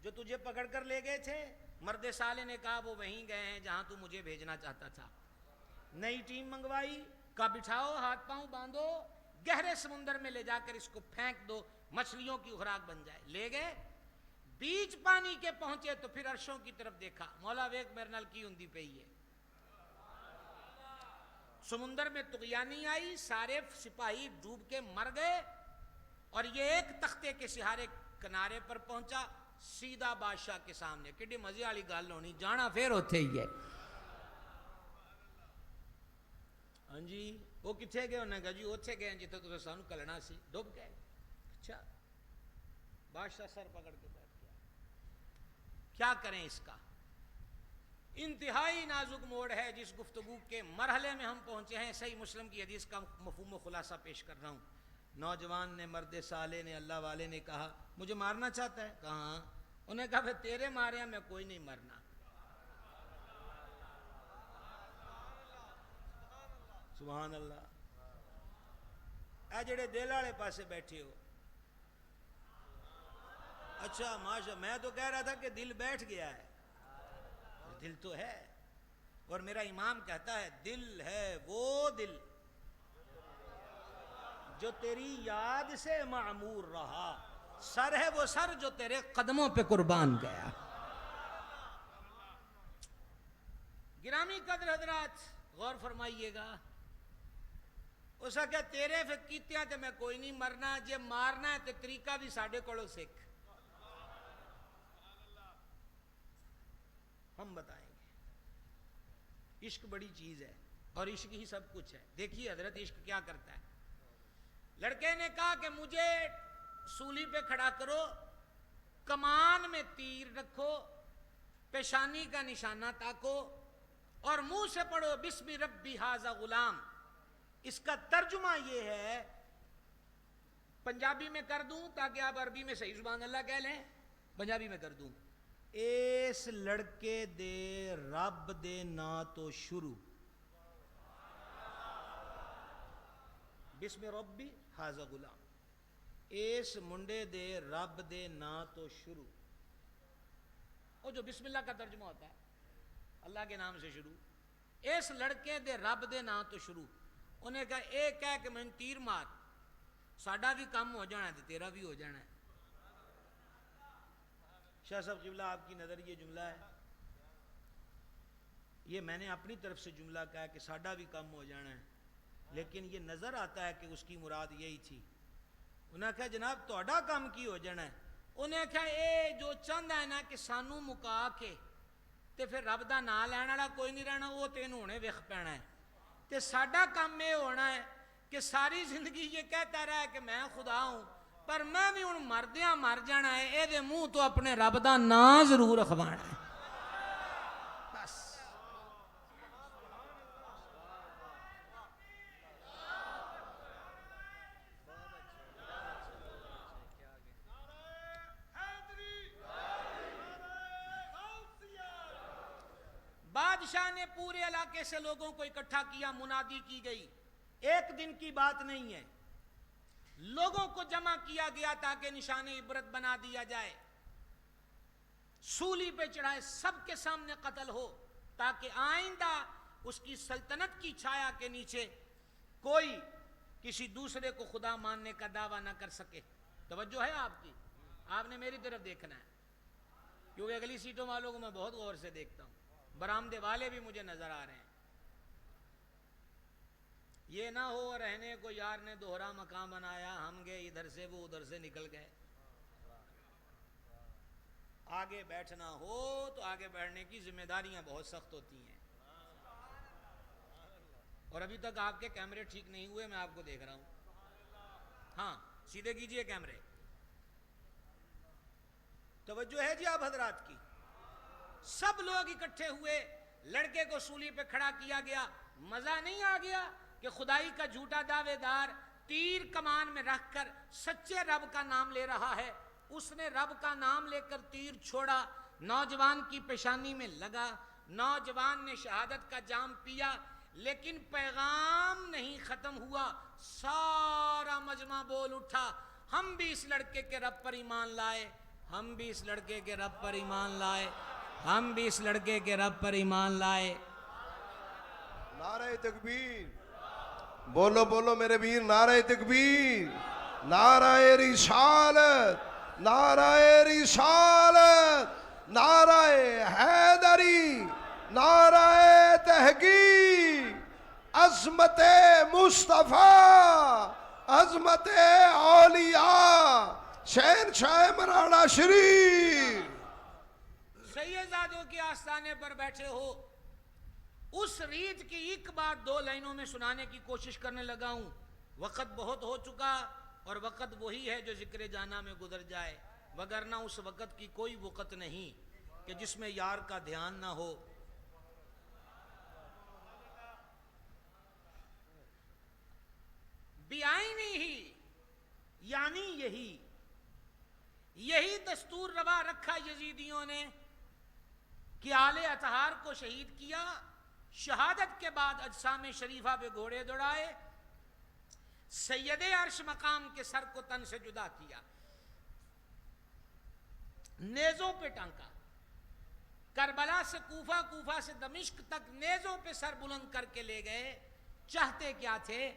جو تجھے پکڑ کر لے گئے تھے؟ مرد صالح نے کہا وہ وہیں گئے ہیں جہاں تو مجھے بھیجنا چاہتا تھا. نئی ٹیم منگوائی، کہا بٹھاؤ، ہاتھ پاؤں باندھو، گہرے سمندر میں لے جا کر اس کو پھینک دو، مچھلیوں کی خوراک بن جائے. لے گئے، بیچ پانی کے پہنچے تو پھر عرشوں کی طرف دیکھا، مولا ویک میرے نال کی ہوندی پئی ہے. سمندر میں طغیانی آئی، سارے سپاہی ڈوب کے مر گئے اور یہ ایک تختے کے سہارے کنارے پر پہنچا، سیدھا بادشاہ کے سامنے. کڈی مزے والی گل ہونی، جانا پھر اوتھے ہی ہے. ہاں جی وہ کتنے گئے؟ انہوں نے کہا جی اوتھے گئے جتنے تو سانو کلنا سی، ڈوب گئے. اچھا. بادشاہ سر پکڑ کے بیٹھ گیا. کیا کریں اس کا؟ انتہائی نازک موڑ ہے جس گفتگو کے مرحلے میں ہم پہنچے ہیں. صحیح مسلم کی حدیث کا مفہوم و خلاصہ پیش کر رہا ہوں. نوجوان نے، مرد صالح نے، اللہ والے نے کہا مجھے مارنا چاہتا ہے؟ کہا ہاں. انہوں نے کہا پھر تیرے مارے میں کوئی نہیں مرنا. سبحان اللہ. اے جڑے دل والے پاسے بیٹھے ہو, اچھا ماشاء, میں تو کہہ رہا تھا کہ دل بیٹھ گیا ہے. دل تو ہے, اور میرا امام کہتا ہے دل ہے وہ دل جو تیری یاد سے معمور رہا, سر ہے وہ سر جو تیرے قدموں پہ قربان گیا. گرامی قدر حضرات غور فرمائیے گا. اس کا کہ تیرے پھر کیتیاں تے میں کوئی نہیں مرنا, جے مارنا ہے تے طریقہ بھی ساڑھے کولو سکھ. ہم بتائیں گے. عشق بڑی چیز ہے اور عشق ہی سب کچھ ہے. دیکھیے حضرت عشق کیا کرتا ہے. لڑکے نے کہا کہ مجھے سولی پہ کھڑا کرو, کمان میں تیر رکھو, پیشانی کا نشانہ تاکو اور منہ سے پڑھو بسم ربی ھذا غلام. اس کا ترجمہ یہ ہے, پنجابی میں کر دوں تاکہ آپ عربی میں صحیح سبحان اللہ کہہ لیں, پنجابی میں کر دوں. اس لڑکے دے رب دے نا تو شروع, بسم ربی ھذا غلام. اس منڈے دے رب دے نا تو شروع. وہ جو بسم اللہ کا ترجمہ ہوتا ہے اللہ کے نام سے شروع. اس لڑکے دے رب دے نا تو شروع. انہیں کہا اے کہہ کہ میں تیر مار, ساڈا بھی کام ہو جانا ہے تو تیرا بھی ہو جانا ہے. شاہ صاحب قبلہ آپ کی نظر یہ جملہ ہے, یہ میں نے اپنی طرف سے جملہ کہا کہ ساڈا بھی کام ہو جانا ہے, لیکن یہ نظر آتا ہے کہ اس کی مراد یہی تھی. انہوں نے کہا جناب تہاڈا کام کی ہو جانا ہے. انہیں کہا اے جو چند ہے نا کہ سانو مکا کے تے پھر رب دا نام لین والا کوئی نہیں رہنا, وہ تینوں ہونے وکھ پینا ہے. تے ساڈا کام یہ ہونا ہے کہ ساری زندگی یہ کہتا رہا ہے کہ میں خدا ہوں, پر میں بھی ہن مردیاں مر جانا ہے, اے دے منہ تو اپنے رب دا نام ضرور رکھوانا ہے. بس بادشاہ نے پورے علاقے سے لوگوں کو اکٹھا کیا, منادی کی گئی. ایک دن کی بات نہیں ہے, لوگوں کو جمع کیا گیا تاکہ نشان عبرت بنا دیا جائے, سولی پہ چڑھائے, سب کے سامنے قتل ہو, تاکہ آئندہ اس کی سلطنت کی چھایا کے نیچے کوئی کسی دوسرے کو خدا ماننے کا دعویٰ نہ کر سکے. توجہ ہے آپ کی, آپ نے میری طرف دیکھنا ہے, کیونکہ اگلی سیٹوں والوں کو میں بہت غور سے دیکھتا ہوں, برآمدے والے بھی مجھے نظر آ رہے ہیں. یہ نہ ہو رہنے کو یار نے دوہرا مقام بنایا, ہم گئے ادھر سے وہ ادھر سے نکل گئے. آگے بیٹھنا ہو تو آگے بیٹھنے کی ذمہ داریاں بہت سخت ہوتی ہیں. اور ابھی تک آپ کے کیمرے ٹھیک نہیں ہوئے, میں آپ کو دیکھ رہا ہوں. ہاں سیدھے کیجئے کیمرے. توجہ ہے جی آپ حضرات کی. سب لوگ اکٹھے ہوئے, لڑکے کو سولی پہ کھڑا کیا گیا. مزہ نہیں آ گیا کہ خدائی کا جھوٹا دعوے دار تیر کمان میں رکھ کر سچے رب کا نام لے رہا ہے. اس نے رب کا نام لے کر تیر چھوڑا, نوجوان کی پیشانی میں لگا, نوجوان نے شہادت کا جام پیا, لیکن پیغام نہیں ختم ہوا. سارا مجمع بول اٹھا, ہم بھی اس لڑکے کے رب پر ایمان لائے, ہم بھی اس لڑکے کے رب پر ایمان لائے, ہم بھی اس لڑکے کے رب پر ایمان لائے. نعرہ تکبیر, بولو بولو میرے ویر, نعرہ تکبیر, نعرہ رسالت, نعرہ رسالت, نعرہ حیدری, نعرہ تحقیق, عظمت مصطفیٰ, عظمت اولیاء, شہنشاہ مراڑہ شریف. سیدزادوں کے آستانے پر بیٹھے ہو, اس ریت کی ایک بات دو لائنوں میں سنانے کی کوشش کرنے لگا ہوں. وقت بہت ہو چکا, اور وقت وہی ہے جو ذکر جانا میں گزر جائے, وگرنہ اس وقت کی کوئی وقت نہیں کہ جس میں یار کا دھیان نہ ہو. بیائی ہی یعنی یہی دستور روا رکھا یزیدیوں نے کہ آل اطہار کو شہید کیا شہادت کے بعد اجسام شریفہ پہ گھوڑے دوڑائے، سید عرش مقام کے سر کو تن سے جدا کیا، نیزوں پہ ٹانکا، کربلا سے کوفہ، کوفہ سے دمشق تک نیزوں پہ سر بلند کر کے لے گئے۔ چاہتے کیا تھے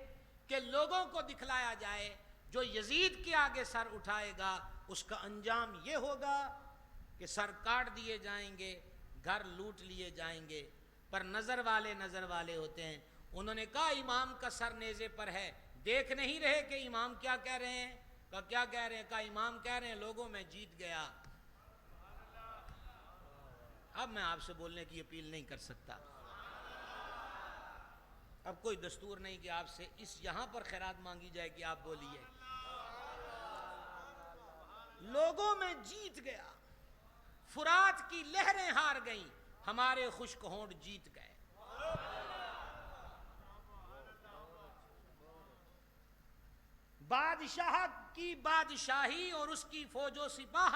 کہ لوگوں کو دکھلایا جائے جو یزید کے آگے سر اٹھائے گا اس کا انجام یہ ہوگا کہ سر کاٹ دیے جائیں گے، گھر لوٹ لیے جائیں گے۔ پر نظر والے ہوتے ہیں، انہوں نے کہا امام کا سر نیزے پر ہے، دیکھ نہیں رہے کہ امام کیا کہہ رہے ہیں؟ کیا کہہ رہے ہیں؟ کہا امام کہہ رہے ہیں لوگوں میں جیت گیا۔ اب میں آپ سے بولنے کی اپیل نہیں کر سکتا، اب کوئی دستور نہیں کہ آپ سے اس یہاں پر خیرات مانگی جائے کہ آپ بولیے۔ لوگوں میں جیت گیا، فرات کی لہریں ہار گئیں، ہمارے خشک ہونٹ جیت گئے۔ بادشاہ کی بادشاہی اور اس کی فوج و سپاہ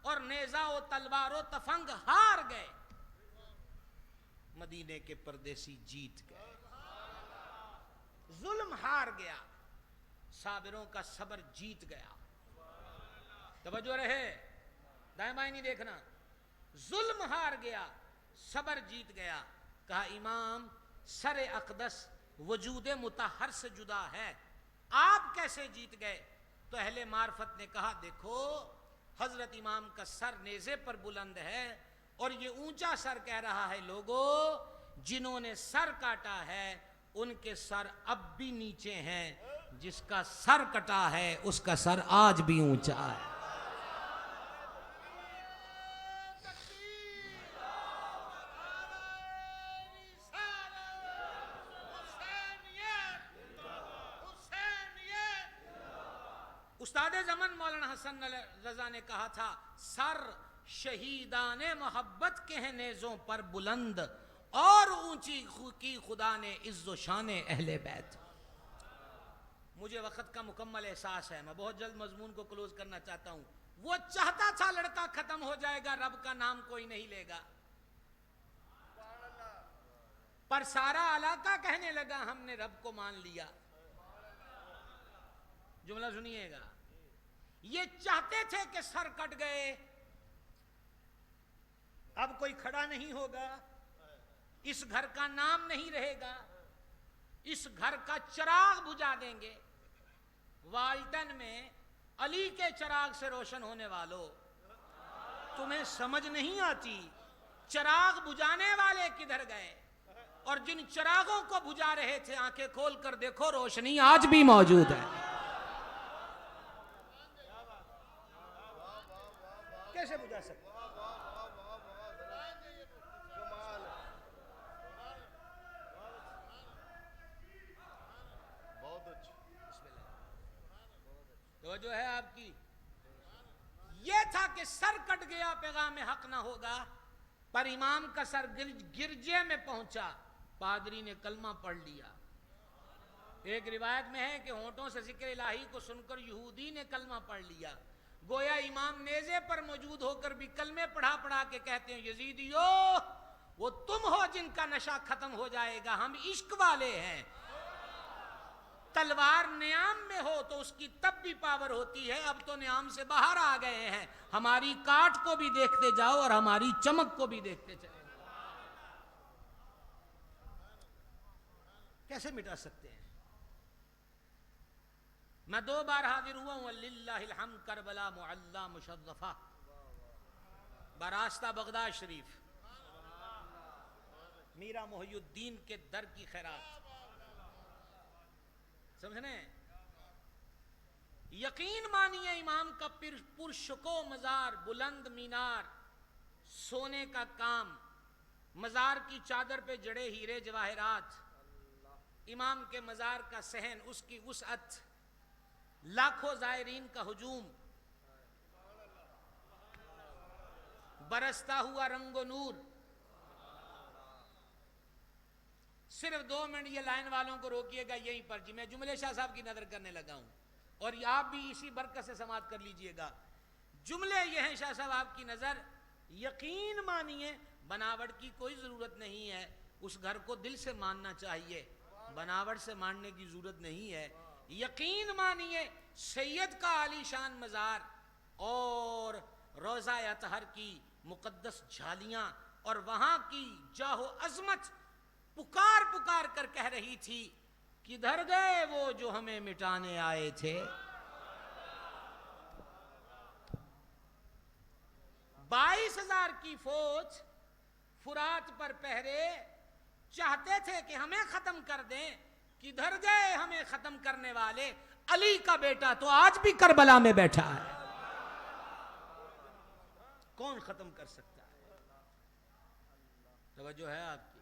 اور نیزہ و تلوار و تفنگ ہار گئے، مدینے کے پردیسی جیت گئے۔ ظلم ہار گیا، صابروں کا صبر جیت گیا۔ توجہ رہے، دائیں بائیں نہیں دیکھنا۔ ظلم ہار گیا، صبر جیت گیا۔ کہا امام سر اقدس وجود مطہر سے جدا ہے، آپ کیسے جیت گئے؟ تو اہل معرفت نے کہا دیکھو حضرت امام کا سر نیزے پر بلند ہے اور یہ اونچا سر کہہ رہا ہے لوگوں جنہوں نے سر کاٹا ہے ان کے سر اب بھی نیچے ہیں، جس کا سر کٹا ہے اس کا سر آج بھی اونچا ہے۔ استاد زمن مولانا حسن رضا نے کہا تھا سر شہیدان محبت کے ہیں نیزوں پر بلند، اور اونچی کی خدا نے عز و شان اہل بیت۔ مجھے وقت کا مکمل احساس ہے، میں بہت جلد مضمون کو کلوز کرنا چاہتا ہوں۔ وہ چاہتا تھا لڑکا ختم ہو جائے گا، رب کا نام کوئی نہیں لے گا، پر سارا علاقہ کہنے لگا ہم نے رب کو مان لیا۔ جملہ سنیے گا، یہ چاہتے تھے کہ سر کٹ گئے، اب کوئی کھڑا نہیں ہوگا، اس گھر کا نام نہیں رہے گا، اس گھر کا چراغ بجھا دیں گے۔ والٹن میں علی کے چراغ سے روشن ہونے والوں، تمہیں سمجھ نہیں آتی چراغ بجھانے والے کدھر گئے؟ اور جن چراغوں کو بجھا رہے تھے آنکھیں کھول کر دیکھو روشنی آج بھی موجود ہے۔ کیسے بجھا سکتے؟ تو جو ہے آپ کی یہ تھا کہ سر کٹ گیا پیغام حق نہ ہوگا، پر امام کا سر گرجے میں پہنچا، پادری نے کلمہ پڑھ لیا۔ ایک روایت میں ہے کہ ہونٹوں سے ذکر الہی کو سن کر یہودی نے کلمہ پڑھ لیا، گویا امام نیزے پر موجود ہو کر بھی کلمے پڑھا پڑھا کے کہتے ہیں یزیدیو وہ تم ہو جن کا نشہ ختم ہو جائے گا، ہم عشق والے ہیں۔ تلوار نیام میں ہو تو اس کی تب بھی پاور ہوتی ہے، اب تو نیام سے باہر آ گئے ہیں، ہماری کاٹ کو بھی دیکھتے جاؤ اور ہماری چمک کو بھی دیکھتے چلے۔ کیسے مٹا سکتے ہیں؟ میں 2 بار حاضر ہوا ہوں للہ الحمد کربلا معلی مشرفہ براستہ بغداد شریف، میرا محی الدین کے در کی خیرات، سمجھنے؟ یقین مانیے امام کا پرشکو مزار، بلند مینار، سونے کا کام، مزار کی چادر پہ جڑے ہیرے جواہرات، امام کے مزار کا صحن، اس کی وسعت، لاکھوں زائرین کا ہجوم، برستا ہوا رنگ و نور۔ صرف 2 منٹ یہ لائن والوں کو روکیے گا یہیں پر، جی میں جملے شاہ صاحب کی نظر کرنے لگا ہوں، اور آپ بھی اسی برکت سے سماعت کر لیجئے گا۔ جملے یہ ہیں شاہ صاحب آپ کی نظر، یقین مانیے بناوٹ کی کوئی ضرورت نہیں ہے، اس گھر کو دل سے ماننا چاہیے، بناوٹ سے ماننے کی ضرورت نہیں ہے. یقین مانیے سید کا عالی شان مزار اور روضہ اطہر کی مقدس جھالیاں اور وہاں کی جاہ و عظمت پکار پکار کر کہہ رہی تھی کدھر گئے وہ جو ہمیں مٹانے آئے تھے. 22,000 کی فوج فرات پر پہرے، چاہتے تھے کہ ہمیں ختم کر دیں. کدھر گئے ہمیں ختم کرنے والے؟ علی کا بیٹا تو آج بھی کربلا میں بیٹھا ہے. کون ختم کر سکتا ہے؟ توجہ ہے آپ کی؟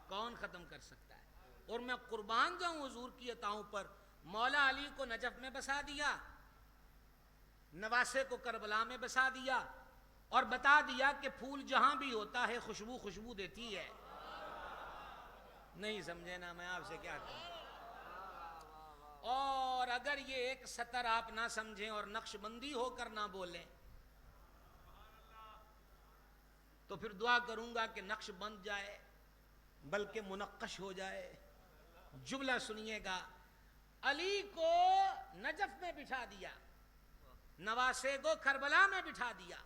کون ختم کر سکتا ہے؟ اور میں قربان جاؤں حضور کی عطاؤں پر، مولا علی کو نجف میں بسا دیا، نواسے کو کربلا میں بسا دیا، اور بتا دیا کہ پھول جہاں بھی ہوتا ہے خوشبو خوشبو دیتی ہے. نہیں سمجھے نا میں آپ سے کیا کہوں. اور اگر یہ ایک سطر آپ نہ سمجھیں اور نقش بندی ہو کر نہ بولیں تو پھر دعا کروں گا کہ نقش بند جائے بلکہ منقش ہو جائے. جملہ سنیے گا، علی کو نجف میں بٹھا دیا، نواسے کو کربلا میں بٹھا دیا،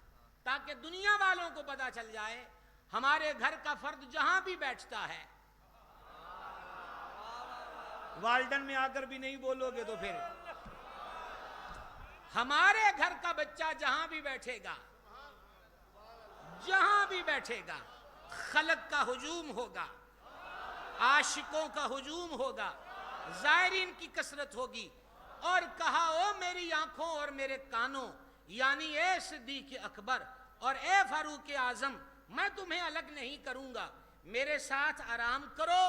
تاکہ دنیا والوں کو پتا چل جائے ہمارے گھر کا فرد جہاں بھی بیٹھتا ہے. والڈن میں آ کر بھی نہیں بولو گے تو پھر ہمارے گھر کا بچہ جہاں بھی بیٹھے گا، جہاں بھی بیٹھے گا، خلق کا ہجوم ہوگا، عاشقوں کا ہجوم ہوگا، زائرین کی کثرت ہوگی. اور کہا او میری آنکھوں اور میرے کانوں، یعنی اے صدیق اکبر اور اے فاروق اعظم، میں تمہیں الگ نہیں کروں گا، میرے ساتھ آرام کرو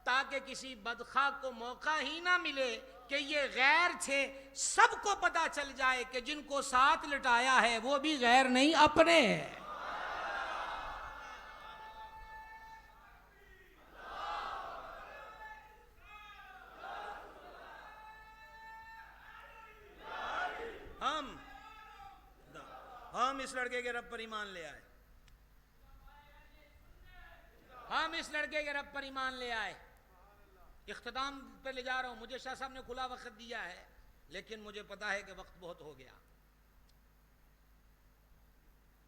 تاکہ کسی بدخواہ کو موقع ہی نہ ملے کہ یہ غیر تھے. سب کو پتا چل جائے کہ جن کو ساتھ لٹایا ہے وہ بھی غیر نہیں اپنے ہیں. ہم اس لڑکے کے رب پر ایمان لے آئے، ہم اس لڑکے کے رب پر ایمان لے آئے. اختتام پہ لے جا رہا ہوں. مجھے شاہ صاحب نے کھلا وقت دیا ہے لیکن مجھے پتا ہے کہ وقت بہت ہو گیا.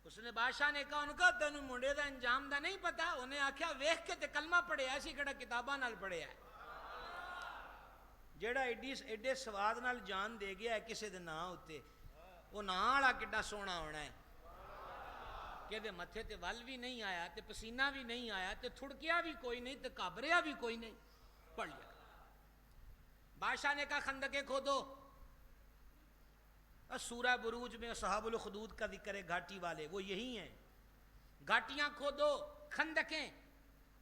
اس نے بادشاہ نے کہا ان کا تینوں منڈے دا انجام دا نہیں پتا. انہیں آکھیا ویکھ کے تے کلمہ پڑھے ایسی کڑا کتاباں نال پڑھے ہے. جیڑا ایڈے سواد نال جان دے گیا ہے کسے دے ناں ہوتے، وہ ناں والا کڈا سونا ہونا ہے کہ دے متھے تے ول بھی نہیں آیا تے پسینہ بھی نہیں آیا تے تھڑکیا بھی کوئی نہیں تے کابریا بھی کوئی نہیں. پڑھ لیا. بادشاہ نے کہا خندقیں کھودو. سورہ بروج میں اصحاب الخدود کا ذکر ہے، گھاٹی والے وہ یہی ہیں. گھاٹیاں کھودو، خندقیں،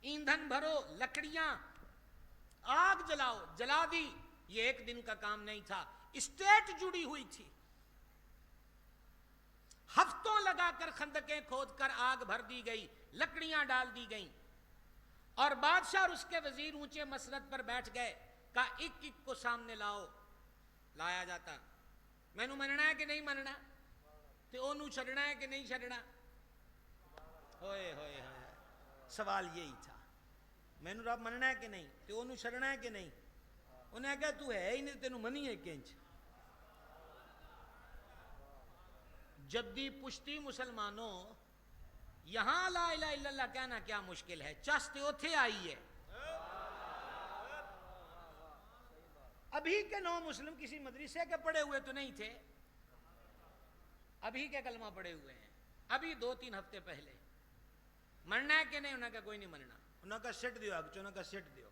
ایندھن بھرو، لکڑیاں، آگ جلاؤ. جلا دی. یہ ایک دن کا کام نہیں تھا، اسٹیٹ جڑی ہوئی تھی. ہفتوں لگا کر خندقیں کھود کر آگ بھر دی گئی، لکڑیاں ڈال دی گئیں، اور بادشاہ اور اس کے وزیر اونچے مسرت پر بیٹھ گئے. کہا ایک ایک کو سامنے لاؤ. لایا جاتا. مینوں مننا ہے کہ نہیں مننا؟ تے اونوں چھڈنا ہے کہ نہیں چھڈنا؟ ہوئے ہوئے ہوئے. سوال یہی تھا، مینوں رب مننا ہے کہ نہیں تے اونوں چھڈنا ہے کہ نہیں؟ انہیں کہا تو ہے ہی نہیں تینوں منی ہے کنج. جدی پشتی مسلمانوں، یہاں لا الہ الا اللہ کہنا کیا مشکل ہے، چست اوتھے آئی ہے. ابھی کے 9 مسلم کسی مدرسے کے پڑھے ہوئے تو نہیں تھے، ابھی کے کلمہ پڑھے ہوئے ہیں، ابھی 2-3 ہفتے پہلے. مرنا ہے کہ نہیں؟ انہوں نے کہا کوئی نہیں مرنا. انہوں نے کہا سٹ دیو، انہوں نے کہا سٹ دیو.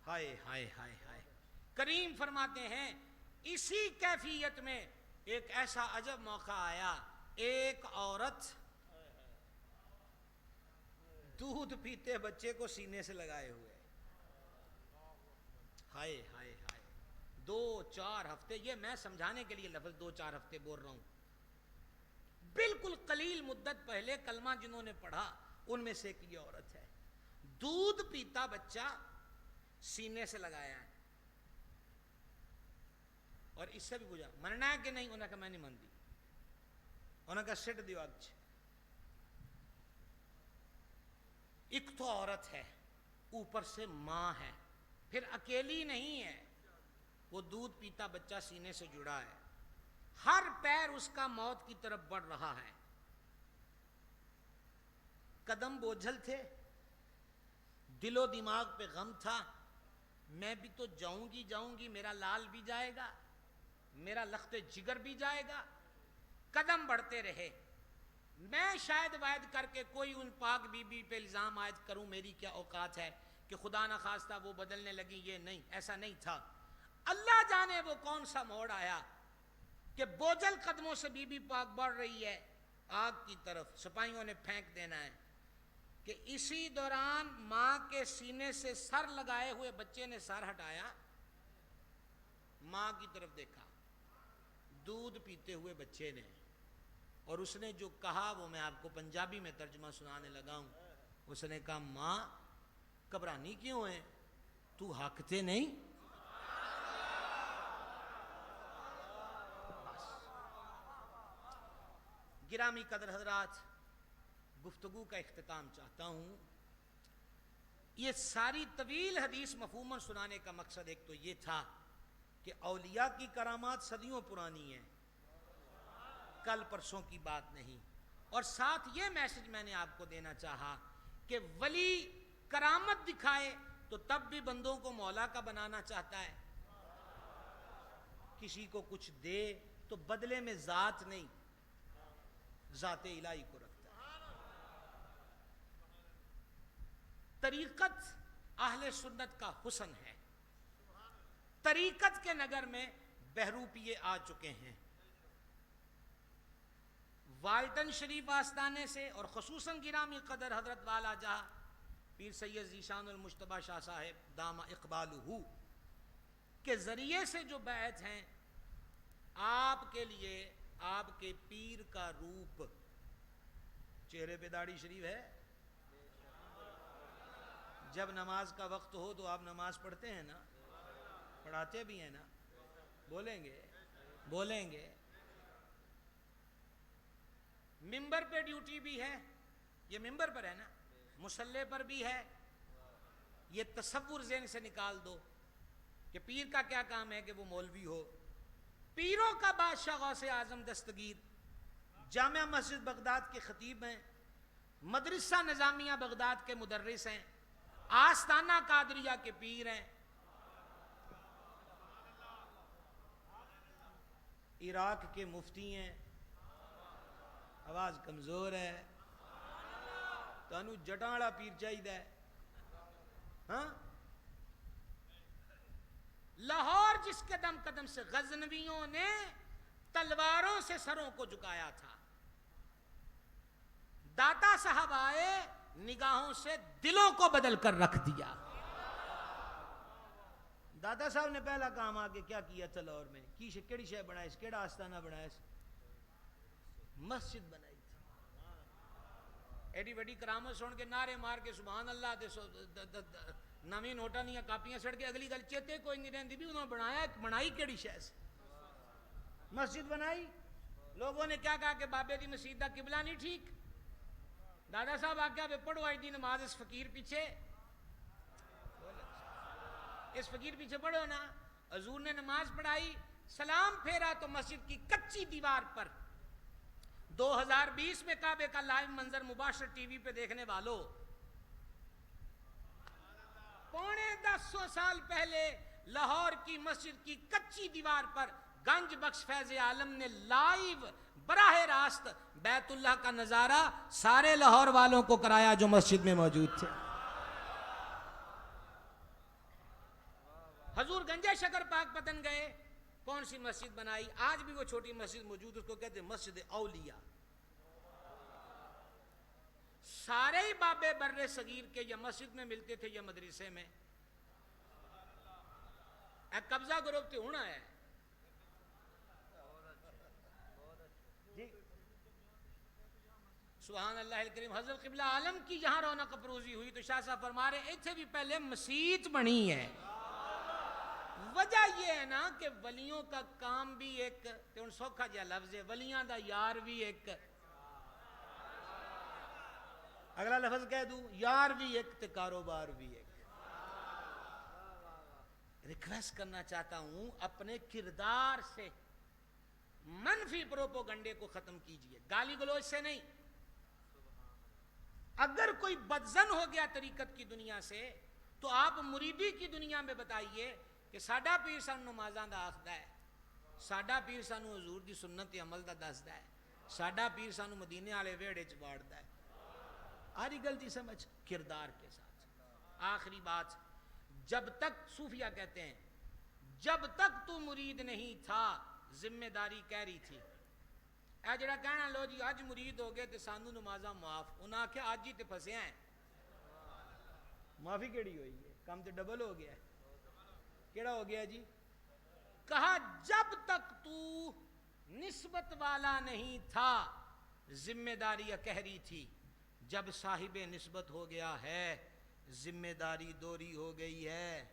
ہائے ہائے ہائے ہائے. کریم فرماتے ہیں اسی کیفیت میں ایک ایسا عجب موقع آیا. ایک عورت دودھ پیتے بچے کو سینے سے لگائے ہوئے. ہائے ہائے ہائے. 2-4 ہفتے، یہ میں سمجھانے کے لیے لفظ 2-4 ہفتے بول رہا ہوں. بالکل قلیل مدت پہلے کلمہ جنہوں نے پڑھا ان میں سے ایک یہ عورت ہے. دودھ پیتا بچہ سینے سے لگایا ہے، اور اس سے بھی پوچھا مرنا ہے کہ نہیں؟ انہوں نے کہا میں نہیں مانتی. انہوں نے کہا سٹ دیو اگ. ایک تو عورت ہے، اوپر سے ماں ہے، پھر اکیلی نہیں ہے، وہ دودھ پیتا بچہ سینے سے جڑا ہے، ہر پیر اس کا موت کی طرف بڑھ رہا ہے، قدم بوجھل تھے، دل و دماغ پہ غم تھا، میں بھی تو جاؤں گی، میرا لال بھی جائے گا، میرا لخت جگر بھی جائے گا، قدم بڑھتے رہے، میں شاید واعد کر کے کوئی ان پاک بی بی پہ الزام عائد کروں، میری کیا اوقات ہے کہ خدا نہ خواستہ وہ بدلنے لگی، یہ نہیں، ایسا نہیں تھا، اللہ جانے وہ کون سا موڑ آیا کہ بوجھل قدموں سے بی بی پاک بڑھ رہی ہے آگ کی طرف، سپاہیوں نے پھینک دینا ہے، کہ اسی دوران ماں کے سینے سے سر لگائے ہوئے بچے نے سر ہٹایا، ماں کی طرف دیکھا، دودھ پیتے ہوئے بچے نے، اور اس نے جو کہا وہ میں آپ کو پنجابی میں ترجمہ سنانے لگا ہوں، اس نے کہا ماں گھبرانی کیوں ہے، تو ہکتے نہیں؟ گرامی قدر حضرات، گفتگو کا اختتام چاہتا ہوں، یہ ساری طویل حدیث مفہوماً سنانے کا مقصد ایک تو یہ تھا کہ اولیاء کی کرامات صدیوں پرانی ہیں، کل پرسوں کی بات نہیں، اور ساتھ یہ میسج میں نے آپ کو دینا چاہا کہ ولی کرامت دکھائے تو تب بھی بندوں کو مولا کا بنانا چاہتا ہے، کسی کو کچھ دے تو بدلے میں ذات نہیں، ذات الہی کو رکھتا ہے۔ طریقت اہل سنت کا حسن ہے، طریقت کے نگر میں بہروپیے آ چکے ہیں، والٹن شریف آستانے سے اور خصوصاً گرامی قدر حضرت والا جہاں پیر سید ذیشان المجتبی شاہ صاحب دامہ اقبالہ کے ذریعے سے جو بیعت ہیں، آپ کے لیے آپ کے پیر کا روپ، چہرے پہ داڑھی شریف ہے، جب نماز کا وقت ہو تو آپ نماز پڑھتے ہیں نا، پڑھاتے بھی ہیں نا، بولیں گے، ممبر پہ ڈیوٹی بھی ہے، یہ ممبر پر ہے نا، مصلی پر بھی ہے، یہ تصور ذہن سے نکال دو کہ پیر کا کیا کام ہے کہ وہ مولوی ہو، پیروں کا بادشاہ غوث اعظم دستگیر جامع مسجد بغداد کے خطیب ہیں، مدرسہ نظامیہ بغداد کے مدرس ہیں، آستانہ قادریہ کے پیر ہیں، عراق کے مفتی ہیں، آواز کمزور ہے، تانوں جٹاں والا پیر چاہیے، ہاں، لاہور جس قدم قدم سے غزنویوں نے تلواروں سے سروں کو جھکایا تھا، داتا صاحب آئے، نگاہوں سے دلوں کو بدل کر رکھ دیا۔ داتا صاحب نے پہلا کام آگے کیا کیا تھا لاہور میں، کیڑی شے بنائے، کیڑا آستانہ بنائے، مسجد بنائی تھی، ایڈی وڈی کرامت سن کے نعرے مار کے سبحان اللہ دے نویں نوٹاں دیاں کاپیاں سڑ کے اگلی گل چیتے کوئی نہیں رہندی بھی انہوں بنائی کیڑی شے سے، مسجد بنائی، لوگوں نے کیا کہا کہ بابے دی مسجد دا قبلہ نہیں ٹھیک، دادا صاحب آگیا بے پڑھو آئی دی نماز اس فقیر پیچھے، اس فقیر پیچھے پڑھو نا، حضور نے نماز پڑھائی، سلام پھیرا تو مسجد کی کچی دیوار پر 2020 میں کعبے کا لائیو منظر مباشر ٹی وی پہ دیکھنے والوں، 950 سال پہلے لاہور کی مسجد کی کچی دیوار پر گنج بخش فیض عالم نے لائیو براہ راست بیت اللہ کا نظارہ سارے لاہور والوں کو کرایا جو مسجد میں موجود تھے۔ حضور گنجے شکر پاک پتن گئے، کون سی مسجد بنائی، آج بھی وہ چھوٹی مسجد موجود، اس کو کہتے ہیں مسجد اولیاء، سارے ہی بابے بر صغیر کے یا مسجد میں ملتے تھے یا مدرسے میں، ایک قبضہ گروپ تھی ہونا ہے جی، سبحان اللہ الکریم، حضرت قبلہ عالم کی جہاں رونق افروزی ہوئی تو شاہ صاحب فرما رہے ایتھے بھی پہلے مسجد بنی ہے، وجہ یہ ہے نا کہ ولیوں کا کام بھی ایک تے ان سوکھا جا لفظ ہے، ولیاں دا یار بھی ایک، اگلا لفظ کہہ دوں، یار بھی ایک تے کاروبار بھی ایک۔ ریکویسٹ کرنا چاہتا ہوں اپنے کردار سے منفی پروپوگنڈے کو ختم کیجئے، گالی گلوچ سے نہیں۔ اگر کوئی بدزن ہو گیا طریقت کی دنیا سے تو آپ مریدی کی دنیا میں بتائیے کہ ساڈا پیر سانو نمازاں دا آخدا ہے، ساڈا پیر سانو حضور دی سنت عمل دا دسدا ہے، ساڈا پیر سانو مدینے والے ویڑے چ واڑدا ہے۔ آری غلطی سمجھ کردار کے ساتھ۔ آخری بات، جب تک صوفیہ کہتے ہیں جب تک تو مرید نہیں تھا ذمہ داری کہہ رہی تھی۔ اے جڑا کہنا لو جی اج مرید ہو گئے تے سانو نمازاں معاف، انہاں آکھیا اج ہی تے پھسیا ہیں، معافی کیڑی ہوئی ہے، کام تے ڈبل ہو گیا ہے۔ کیڑا ہو گیا جی؟ کہا جب تک تو نسبت والا نہیں تھا ذمہ داری کہہ رہی تھی، جب صاحب نسبت ہو گیا ہے ذمہ داری دوری ہو گئی ہے۔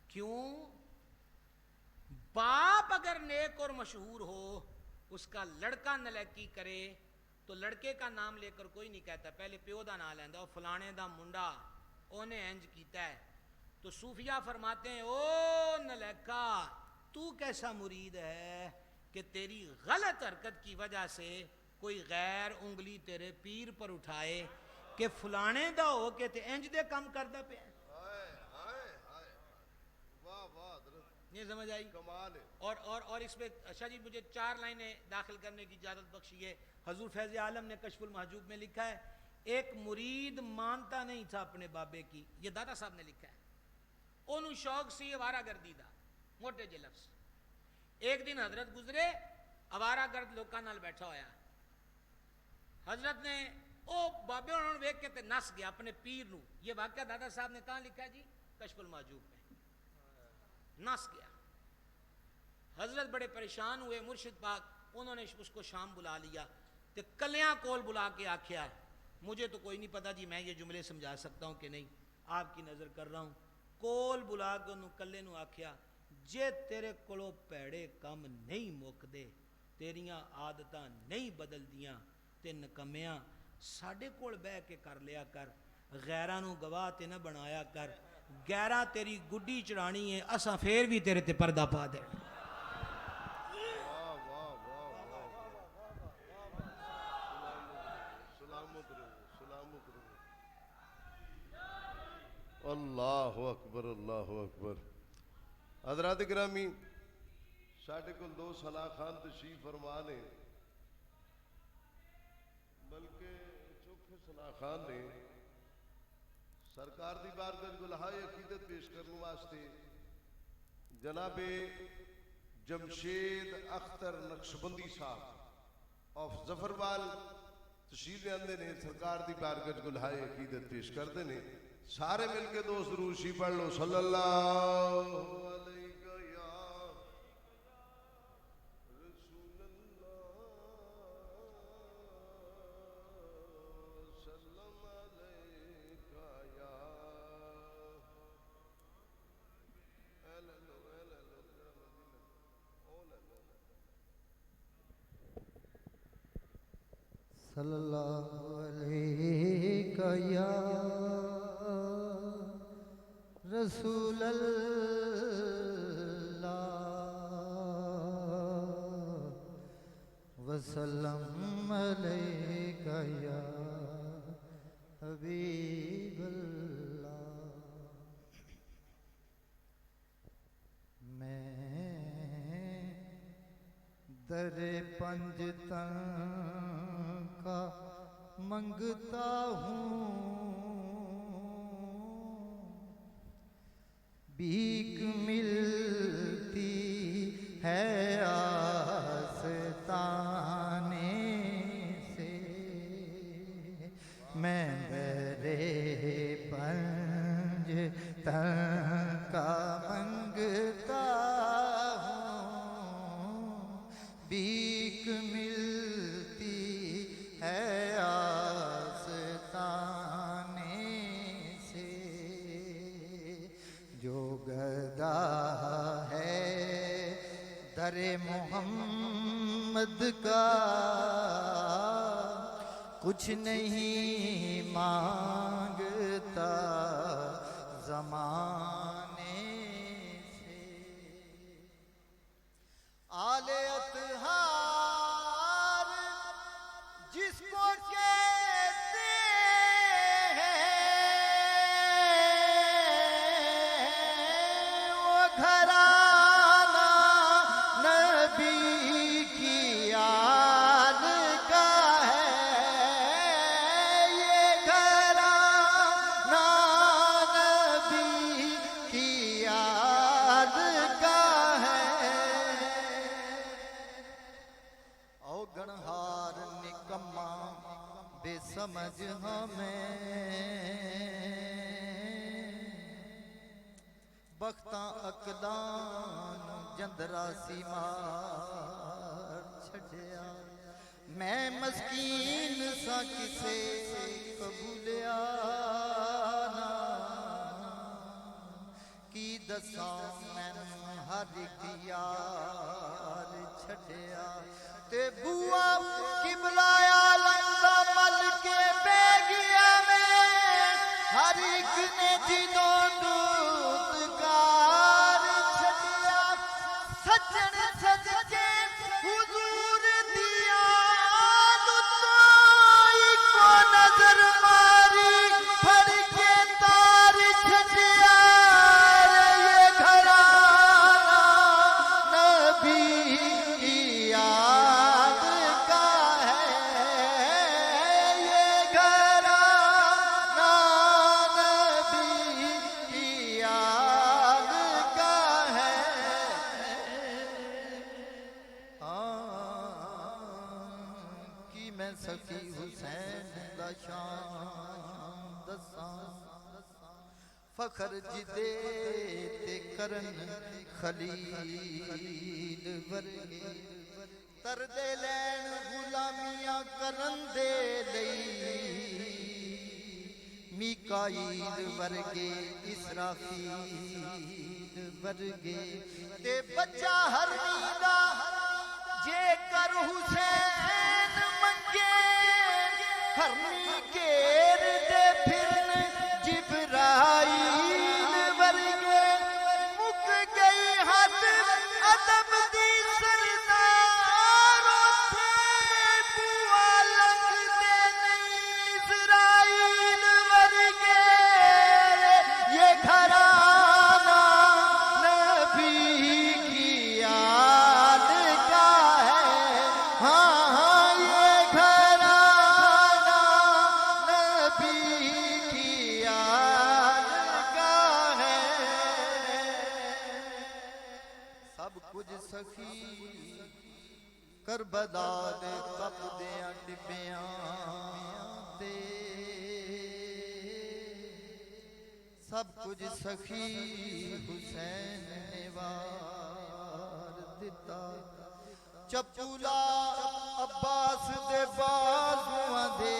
کیوں؟ باپ اگر نیک اور مشہور ہو، اس کا لڑکا نلیکی کرے تو لڑکے کا نام لے کر کوئی نہیں کہتا، پہلے پیو دا نام لیندا، فلانے دا منڈا اونے انج کیتا ہے۔ تو صوفیہ فرماتے ہیں او نلیکا، تو کیسا مرید ہے کہ تیری غلط حرکت کی وجہ سے کوئی غیر انگلی تیرے پیر پر اٹھائے کہ فلانے دا ہو کے تے انج دے کام کردا پیا۔ نہیں سمجھ آئی؟ کمال ہے۔ اور اس پہ اچھا جی مجھے 4 لائنیں داخل کرنے کی اجازت بخشیے۔ حضور فیض عالم نے کشف المحجوب میں لکھا ہے ایک مرید مانتا نہیں تھا اپنے بابے کی، یہ دادا صاحب نے لکھا ہے، انہوں شوق سی آوارہ گردی دا، موٹے جے لفظ۔ ایک دن حضرت گزرے، آوارہ گرد لوکاں نال بیٹھا ہویا، حضرت نے او بابے انہوں نے ویکھ کے تے نس گیا اپنے پیر نو۔ یہ واقعہ دادا صاحب نے کہاں لکھا ہے جی؟ کشف المحجوب میں۔ نس گیا، حضرت بڑے پریشان ہوئے، مرشد پاک انہوں نے اس کو شام بلا لیا تے کلیاں کول بلا کے آکھیا مجھے تو کوئی نہیں پتا جی میں یہ جملے سمجھا سکتا ہوں کہ نہیں، آپ کی نظر کر رہا ہوں۔ کول بلا کے انہوں کلے نو آکھیا جے تیرے کولو پیڑے کم نہیں مک دے، تیریاں عادتاں نہیں بدل دیاں تے نکمیاں ساڈے کول بہ کے کر لیا کر، غیراں نو گواہ تے نہ بنایا کر، گیراں تیری گڈی چڑھانی ہے اساں پھر بھی تیرے تے پردہ پا دے۔ اللہ اکبر اللہ اکبر۔ حضرات گرامی، ساڈے کول 2 صلاح خان تشریف فرما نے، بلکہ چوکھے صلاح خان نے سرکار دی بارگاہ گلہائے عقیدت پیش کرنے واسطے جناب جمشید اختر نقشبندی صاحب آف ظفربال تشریف لے آندے نے، سرکار دی بارگاہ گلہائے عقیدت پیش کرتے نے۔ سارے مل کے 2 درود شریف پڑھ لو، صلی اللہ علیہ یا رسول اللہ سلم علیہ یا صلی اللہ علیہ یا رسول اللہ وسلم علیک یا حبیب اللہ۔ میں در پنجتن کا منگتا ہوں، بھیک ملتی ہے آستانے سے، میں درے پنجتن کا منگتا ہوں، بھیک ملتی ہے آستانے سے، جو گدا ہے در محمد محمد کا کچھ نہیں مانگتا زمانے سے آل اطہار جس کو کہتے ہیں وہ گھرانہ نبی کی آل کا ہے یہ گھرانہ نبی کی آل کا ہے او گنہار نکما بے سمجھ ہمیں بختاں اقدان جندرا سی مار چھڑیا میں مسکین سا کسے قبولیا نا کی دساں میں ہر ایک یار چھڑیا تے بوا قبلہ عالم دا مل کے بے گیا میں ہر ایک نے جنوں دودکار چھڑیا سجن سج کے حضور دیا دتائی کو نظر ماری پھڑ کے تار چھڑیا یہ گھرانہ نبی کی یاد کا ہے یہ گھرانہ نبی کی یاد کا ہے کی میں سخی حسین دا شان دساں فخر جدے تے کرن خلیل ورگے تردے لین غلامیاں کرن دے لئی میکائیل ورگے اسرافیل ورگے تے بچہ ہر میدہ جے کر حسین منگے ہرنی کیر دے پھرن جبرائیل ورگے مک گئی حد ادب دی سردار اٹھے بوا لنگ دے نہیں اسرائیل ورگے یہ گھرانہ نبی کی یاد کا ہے ہاں یہ گھرانہ نبی کی یاد کا ہے سب کچھ سخی کربلا دے تپدیاں ڈبیاں دے سب کچھ سخی حسین نے وار دتا چپولا عباس دے بازواں دے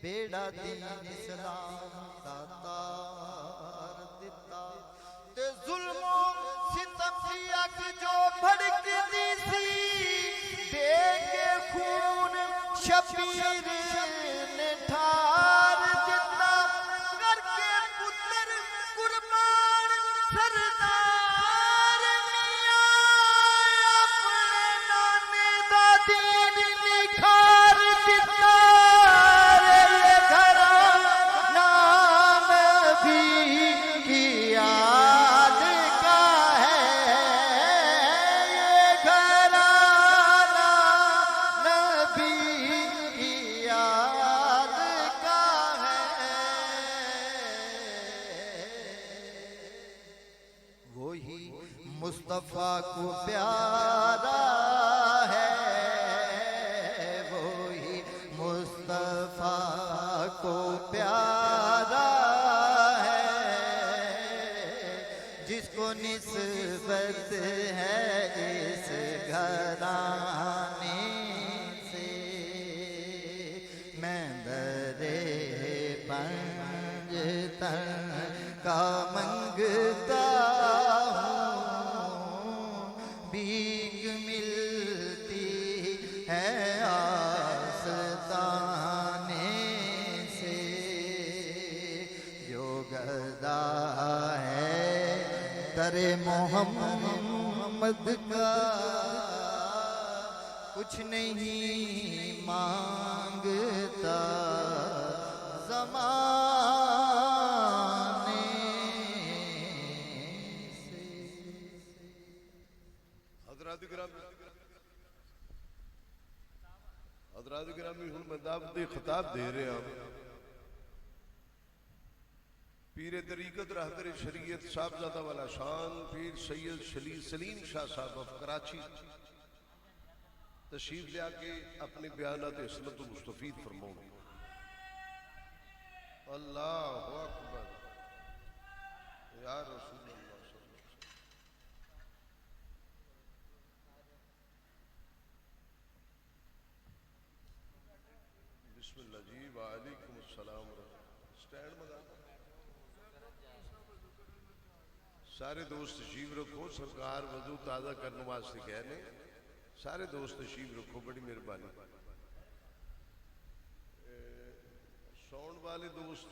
بیڑا دین اسلام دا تار دتا تے ظلم و ستم کی اگ جو بھڑکتی سی دے کے خون شبیر نے ٹھار دتا کر کے پتر قربان سردار میاں اپنے نانے دا دین نکھار دتا یہ گھرانہ نبی کی یاد کا ہے یہ گھرانہ نبی کی یاد کا ہے وہی مصطفیٰ کو پیارا ہے وہی مصطفیٰ کو پیارا ہے جس کو نسبت ہے اس گھرانے سے میں برے پنجتن کا منگتا ہوں ہے آستانے سے، جو گدا ہے در محمد کا، کچھ نہیں مانگتا زمانے سے۔ حضرات گرامی ہن میں دعوت خطاب دے رہے ہیں پیر طریقت رہبر شریعت صاحبزادہ والا شان پیر سید سلیم شاہ صاحب آف کراچی تشریف لیا کے اپنے بیانات عصمت و مستفید فرماؤں گے۔ اللہ اکبر یا رسول اللہ صلی اللہ علیہ وسلم۔ بسم اللہ جی، وعلیکم السلام سٹینڈ مگا سارے دوست تشریف رکھو، سرکار وضو تازہ کرنے واسطے کہنے، سارے دوست تشریف رکھو، بڑی مہربانی۔ سون والے دوست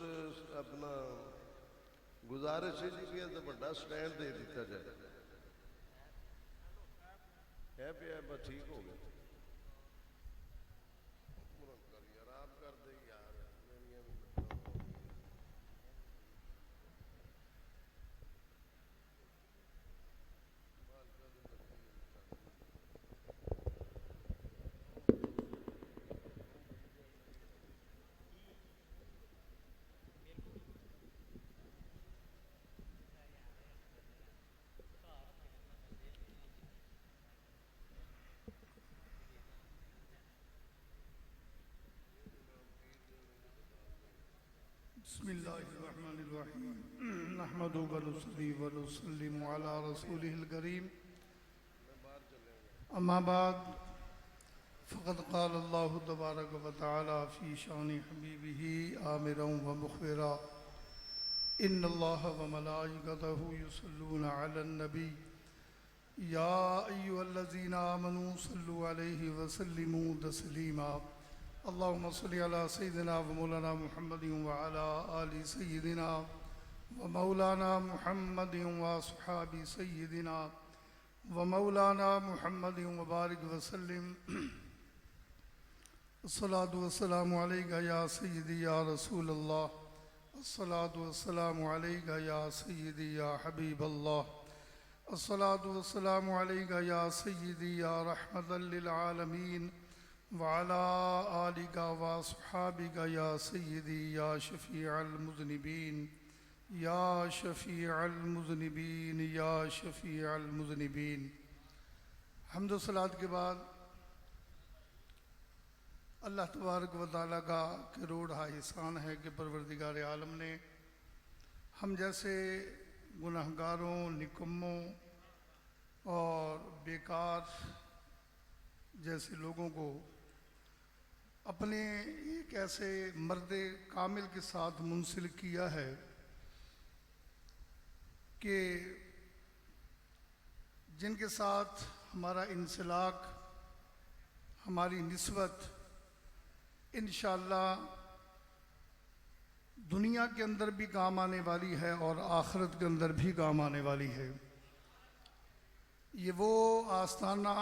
اپنا گزارش ہے جی کہ بڑا سٹینڈ دے دیتا جائے ہے پہ بس ٹھیک ہو گیا۔ آرام کر دے یار میری بسم اللہ الرحمن الرحیم نحمد ونصلی ونسلم علی رسولہ الکریم اما بعد فقد قال اللہ تبارک و تعالی فی شان حبیبہ آمرا و مخبرا ان اللہ و ملائکتہ یصلون علی النبی یا ایہا الذین آمنوا صلوا علیہ وسلموا تسلیما اللهم صل على سيدنا ومولانا محمد وعلى آل سيدنا ومولانا محمد وصحاب سيدنا ومولانا محمد وبارك وسلم الصلاة والسلام عليك يا سيدي يا رسول الله الصلاة والسلام عليك يا سيدي يا حبيب الله الصلاة والسلام عليك يا سيدي يا رحمة للعالمين وعلى آلك وصحابك يا سيدي يا شفيع المذنبين يا شفيع المذنبين يا شفيع المذنبين۔ حمد و صلاة کے بعد اللہ تبارک و تعالیٰ کا کروڑا احسان ہے کہ پروردگار عالم نے ہم جیسے گناہگاروں، نکموں اور بیکار جیسے لوگوں کو اپنے ایک ایسے مرد کامل کے ساتھ منسلک کیا ہے کہ جن کے ساتھ ہمارا انسلاک، ہماری نسبت انشاءاللہ دنیا کے اندر بھی کام آنے والی ہے اور آخرت کے اندر بھی کام آنے والی ہے۔ یہ وہ آستانہ،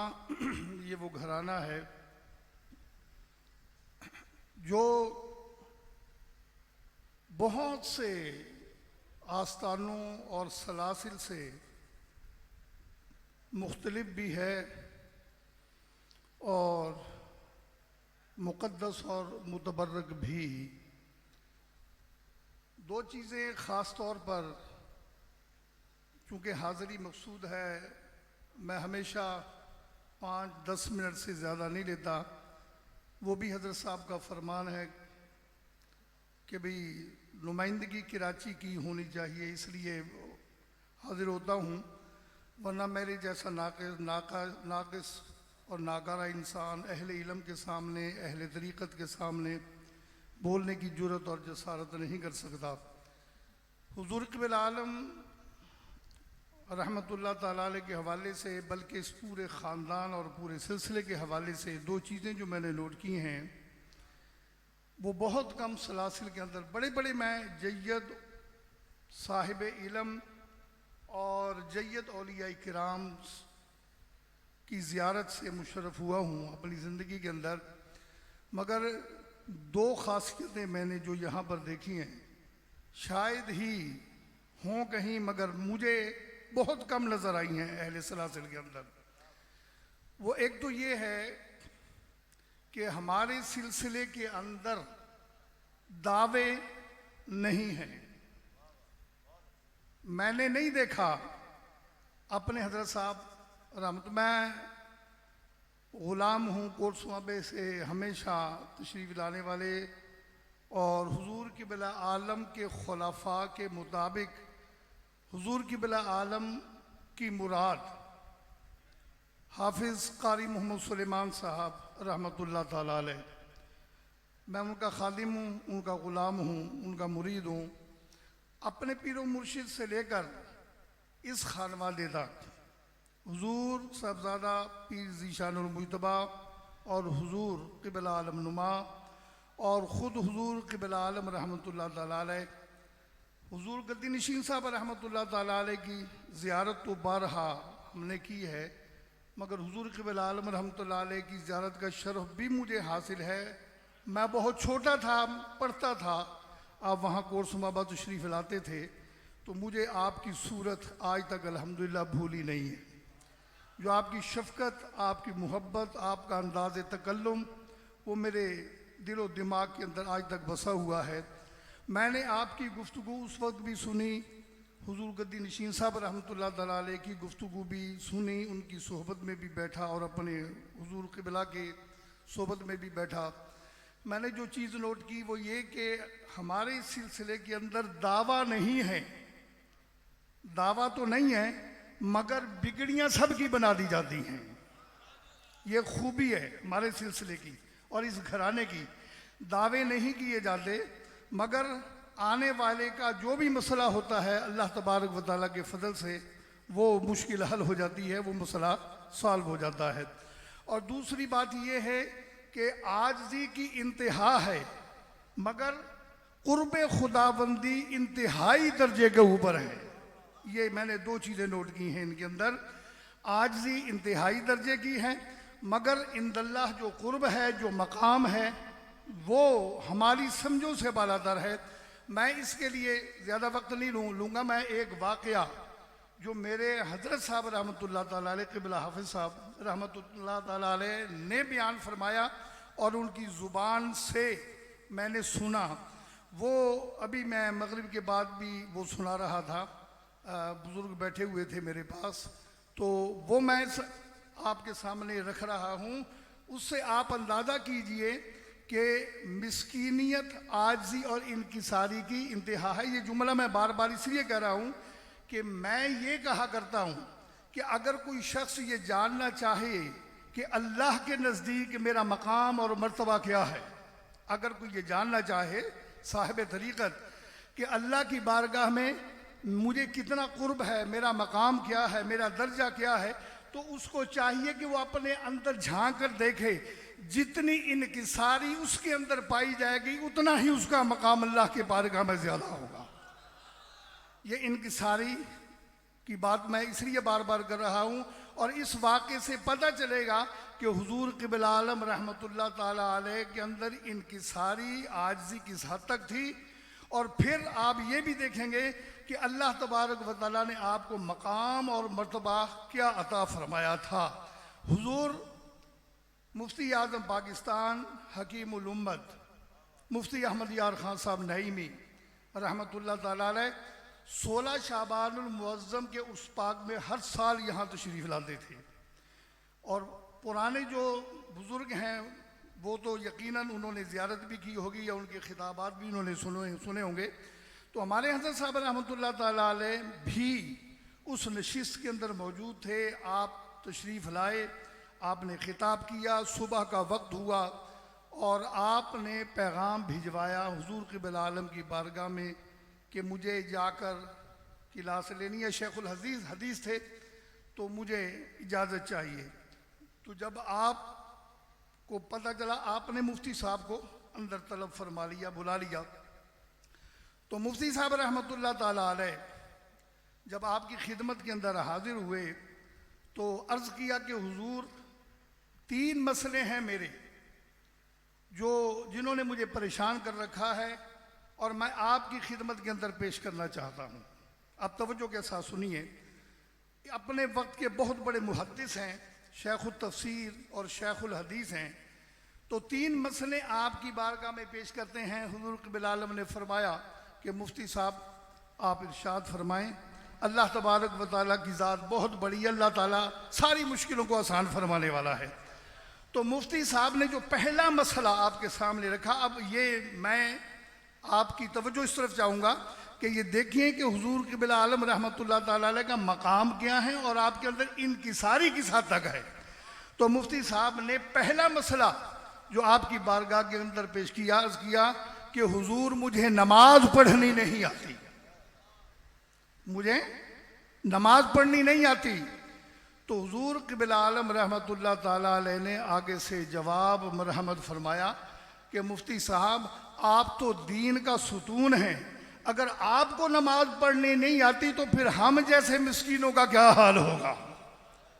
یہ وہ گھرانہ ہے جو بہت سے آستانوں اور سلاسل سے مختلف بھی ہے اور مقدس اور متبرک بھی۔ دو چیزیں خاص طور پر چونکہ حاضری مقصود ہے، میں ہمیشہ 5-10 منٹ سے زیادہ نہیں لیتا، وہ بھی حضرت صاحب کا فرمان ہے کہ بھئی نمائندگی کراچی کی ہونی چاہیے، اس لیے حاضر ہوتا ہوں، ورنہ میرے جیسا ناقص اور ناکارہ انسان اہل علم کے سامنے، اہل طریقت کے سامنے بولنے کی جرت اور جسارت نہیں کر سکتا۔ حضور قبل عالم رحمۃ اللہ تعالیٰ علیہ کے حوالے سے بلکہ اس پورے خاندان اور پورے سلسلے کے حوالے سے دو چیزیں جو میں نے نوٹ کی ہیں وہ بہت کم سلاسل کے اندر بڑے بڑے میں جید صاحب علم اور جید اولیاء کرام کی زیارت سے مشرف ہوا ہوں اپنی زندگی کے اندر، مگر دو خاصیتیں میں نے جو یہاں پر دیکھی ہیں شاید ہی ہوں کہیں، مگر مجھے بہت کم نظر آئی ہیں اہل سلاسل کے اندر۔ وہ ایک تو یہ ہے کہ ہمارے سلسلے کے اندر دعوے نہیں ہیں۔ میں نے نہیں دیکھا اپنے حضرت صاحب رحمت، میں غلام ہوں کورس معبے سے ہمیشہ تشریف لانے والے، اور حضور قبلہ عالم کے خلفاء کے مطابق حضور قبلہ عالم کی مراد حافظ قاری محمد سلیمان صاحب رحمۃ اللہ تعالیٰ علیہ، میں ان کا خادم ہوں، ان کا غلام ہوں، ان کا مرید ہوں، اپنے پیر و مرشد سے لے کر اس خانوادے تک حضور صاحبزادہ پیر ذیشان المجتبیٰ اور حضور قبلہ عالم نما اور خود حضور قبلہ عالم رحمۃ اللہ تعالیٰ علیہ، حضور گدی نشین صاحب رحمۃ اللہ تعالیٰ علیہ کی زیارت تو بارہا ہم نے کی ہے، مگر حضور قبلہ عالم رحمۃ اللہ علیہ کی زیارت کا شرف بھی مجھے حاصل ہے۔ میں بہت چھوٹا تھا، پڑھتا تھا، آپ وہاں کورس مابا تشریف لاتے تھے، تو مجھے آپ کی صورت آج تک الحمدللہ بھولی نہیں ہے۔ جو آپ کی شفقت، آپ کی محبت، آپ کا انداز تکلم، وہ میرے دل و دماغ کے اندر آج تک بسا ہوا ہے۔ میں نے آپ کی گفتگو اس وقت بھی سنی، حضور گدی نشین صاحب رحمۃ اللہ تعالیٰ علیہ کی گفتگو بھی سنی، ان کی صحبت میں بھی بیٹھا اور اپنے حضور قبلہ کے صحبت میں بھی بیٹھا۔ میں نے جو چیز نوٹ کی وہ یہ کہ ہمارے سلسلے کے اندر دعویٰ نہیں ہے، دعویٰ تو نہیں ہے، مگر بگڑیاں سب کی بنا دی جاتی ہیں۔ یہ خوبی ہے ہمارے سلسلے کی اور اس گھرانے کی، دعوے نہیں کیے جاتے، مگر آنے والے کا جو بھی مسئلہ ہوتا ہے اللہ تبارک و تعالیٰ کے فضل سے وہ مشکل حل ہو جاتی ہے، وہ مسئلہ سالو ہو جاتا ہے۔ اور دوسری بات یہ ہے کہ عاجزی کی انتہا ہے، مگر قرب خداوندی انتہائی درجے کے اوپر ہے۔ یہ میں نے دو چیزیں نوٹ کی ہیں ان کے اندر، عاجزی انتہائی درجے کی ہے، مگر عند اللہ جو قرب ہے، جو مقام ہے، وہ ہماری سمجھوں سے بالاتر ہے۔ میں اس کے لیے زیادہ وقت نہیں لوں گا، میں ایک واقعہ جو میرے حضرت صاحب رحمۃ اللہ تعالیٰ علیہ قبلہ حافظ صاحب رحمۃ اللہ تعالیٰ علیہ نے بیان فرمایا اور ان کی زبان سے میں نے سنا، وہ ابھی میں مغرب کے بعد بھی وہ سنا رہا تھا، بزرگ بیٹھے ہوئے تھے میرے پاس، تو وہ میں آپ کے سامنے رکھ رہا ہوں۔ اس سے آپ اندازہ کیجئے کہ مسکینیت، عاجزی اور انکساری کی انتہا ہے۔ یہ جملہ میں بار بار اس لیے کہہ رہا ہوں کہ میں یہ کہا کرتا ہوں کہ اگر کوئی شخص یہ جاننا چاہے کہ اللہ کے نزدیک میرا مقام اور مرتبہ کیا ہے، اگر کوئی یہ جاننا چاہے صاحب طریقت کہ اللہ کی بارگاہ میں مجھے کتنا قرب ہے، میرا مقام کیا ہے، میرا درجہ کیا ہے، تو اس کو چاہیے کہ وہ اپنے اندر جھانک کر دیکھے، جتنی انکساری اس کے اندر پائی جائے گی اتنا ہی اس کا مقام اللہ کے بارگاہ میں زیادہ ہوگا۔ یہ انکساری کی بات میں اس لیے بار بار کر رہا ہوں، اور اس واقعے سے پتہ چلے گا کہ حضور قبلہ عالم رحمۃ اللہ تعالیٰ علیہ کے اندر انکساری، عاجزی کس حد تک تھی، اور پھر آپ یہ بھی دیکھیں گے کہ اللہ تبارک و تعالیٰ نے آپ کو مقام اور مرتبہ کیا عطا فرمایا تھا۔ حضور مفتی اعظم پاکستان، حکیم الامت مفتی احمد یار خان صاحب نعیمی رحمۃ اللہ تعالیٰ علیہ 16 شعبان المعظم کے اس پاک میں ہر سال یہاں تشریف لاتے تھے، اور پرانے جو بزرگ ہیں وہ تو یقیناً انہوں نے زیارت بھی کی ہوگی یا ان کے خطابات بھی انہوں نے سنے ہوں گے، تو ہمارے حضرت صاحب رحمۃ اللہ تعالیٰ علیہ بھی اس نشست کے اندر موجود تھے۔ آپ تشریف لائے، آپ نے خطاب کیا، صبح کا وقت ہوا اور آپ نے پیغام بھجوایا حضور قبلہ عالم کی بارگاہ میں کہ مجھے جا کر کلاس لینی ہے، شیخ الحدیث حدیث تھے، تو مجھے اجازت چاہیے۔ تو جب آپ کو پتہ چلا، آپ نے مفتی صاحب کو اندر طلب فرما لیا، بلا لیا، تو مفتی صاحب رحمۃ اللہ تعالیٰ علیہ جب آپ کی خدمت کے اندر حاضر ہوئے تو عرض کیا کہ حضور 3 مسئلے ہیں میرے جنہوں نے مجھے پریشان کر رکھا ہے اور میں آپ کی خدمت کے اندر پیش کرنا چاہتا ہوں۔ آپ توجہ کے ساتھ سنیے، اپنے وقت کے بہت بڑے محدث ہیں، شیخ التفسیر اور شیخ الحدیث ہیں، تو 3 مسئلے آپ کی بارگاہ میں پیش کرتے ہیں۔ حضور قبل عالم نے فرمایا کہ مفتی صاحب آپ ارشاد فرمائیں۔ اللہ تبارک و تعالیٰ کی ذات بہت بڑی ہے، اللہ تعالیٰ ساری مشکلوں کو آسان فرمانے والا ہے۔ تو مفتی صاحب نے جو پہلا مسئلہ آپ کے سامنے رکھا، اب یہ میں آپ کی توجہ اس طرف چاہوں گا کہ یہ دیکھیں کہ حضور قبل عالم رحمۃ اللہ تعالیٰ علیہ کا مقام کیا ہے اور آپ کے اندر انکساری کس حد تک ہے۔ تو مفتی صاحب نے پہلا مسئلہ جو آپ کی بارگاہ کے اندر پیش کیا، عرض کیا کہ حضور مجھے نماز پڑھنی نہیں آتی، مجھے نماز پڑھنی نہیں آتی۔ تو حضور قبل عالم رحمۃ اللہ تعالیٰ علیہ نے آگے سے جواب مرحمت فرمایا کہ مفتی صاحب آپ تو دین کا ستون ہیں، اگر آپ کو نماز پڑھنی نہیں آتی تو پھر ہم جیسے مسکینوں کا کیا حال ہوگا۔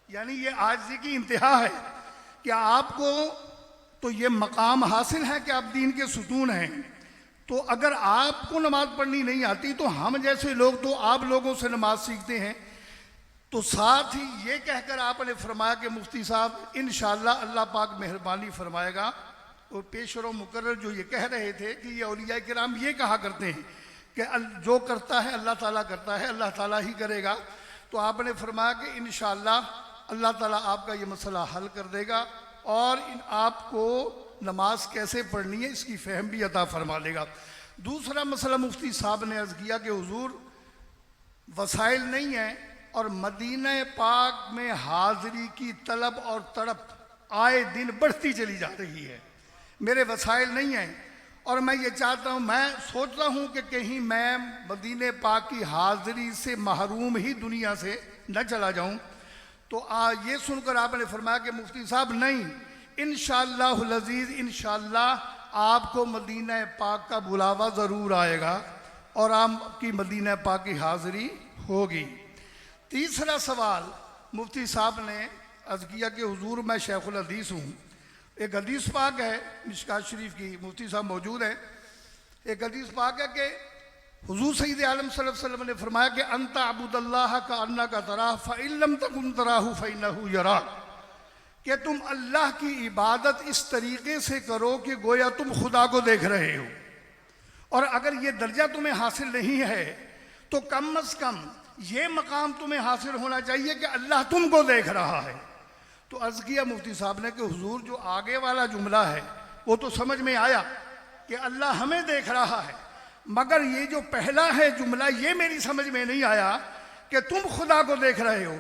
یعنی یہ عاجزی کی انتہا ہے کہ آپ کو تو یہ مقام حاصل ہے کہ آپ دین کے ستون ہیں، تو اگر آپ کو نماز پڑھنی نہیں آتی تو ہم جیسے لوگ تو آپ لوگوں سے نماز سیکھتے ہیں۔ تو ساتھ ہی یہ کہہ کر آپ نے فرمایا کہ مفتی صاحب انشاءاللہ اللہ پاک مہربانی فرمائے گا۔ اور پیش رو مقرر جو یہ کہہ رہے تھے کہ یہ اولیاء کرام یہ کہا کرتے ہیں کہ جو کرتا ہے اللہ تعالیٰ کرتا ہے، اللہ تعالیٰ ہی کرے گا۔ تو آپ نے فرمایا کہ انشاءاللہ اللہ تعالیٰ آپ کا یہ مسئلہ حل کر دے گا اور آپ کو نماز کیسے پڑھنی ہے اس کی فہم بھی عطا فرما دے گا۔ دوسرا مسئلہ مفتی صاحب نے عرض کیا کہ حضور وسائل نہیں ہیں اور مدینہ پاک میں حاضری کی طلب اور تڑپ آئے دن بڑھتی چلی جا رہی ہے، میرے وسائل نہیں ہیں اور میں یہ چاہتا ہوں، میں سوچتا ہوں کہ کہیں میں مدینہ پاک کی حاضری سے محروم ہی دنیا سے نہ چلا جاؤں۔ تو یہ سن کر آپ نے فرمایا کہ مفتی صاحب نہیں، انشاءاللہ العزیز انشاءاللہ آپ کو مدینہ پاک کا بلاوا ضرور آئے گا اور آپ کی مدینہ پاک کی حاضری ہوگی۔ تیسرا سوال مفتی صاحب نے عرض کیا کہ حضور میں شیخ الحدیث ہوں، ایک حدیث پاک ہے مشکات شریف کی، مفتی صاحب موجود ہیں، ایک حدیث پاک ہے کہ حضور سید عالم صلی اللہ علیہ وسلم نے فرمایا کہ انت عبد اللہ کا انک تراہ فإن لم تکن تراہ فإنہ یراک، کہ تم اللہ کی عبادت اس طریقے سے کرو کہ گویا تم خدا کو دیکھ رہے ہو، اور اگر یہ درجہ تمہیں حاصل نہیں ہے تو کم از کم یہ مقام تمہیں حاصل ہونا چاہیے کہ اللہ تم کو دیکھ رہا ہے۔ تو عرض کیا مفتی صاحب نے کہ حضور جو آگے والا جملہ ہے وہ تو سمجھ میں آیا کہ اللہ ہمیں دیکھ رہا ہے، مگر یہ جو پہلا ہے جملہ یہ میری سمجھ میں نہیں آیا کہ تم خدا کو دیکھ رہے ہو۔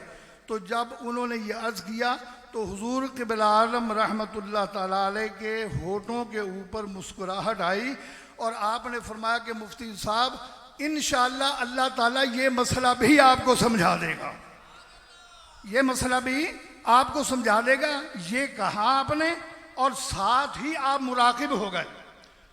تو جب انہوں نے یہ عرض کیا تو حضور قبل عالم رحمۃ اللہ تعالیٰ علیہ کے ہونٹوں کے اوپر مسکراہٹ آئی اور آپ نے فرمایا کہ مفتی صاحب انشاءاللہ اللہ تعالیٰ یہ مسئلہ بھی آپ کو سمجھا دے گا، یہ مسئلہ بھی آپ کو سمجھا دے گا۔ یہ کہا آپ نے اور ساتھ ہی آپ مراقب ہو گئے۔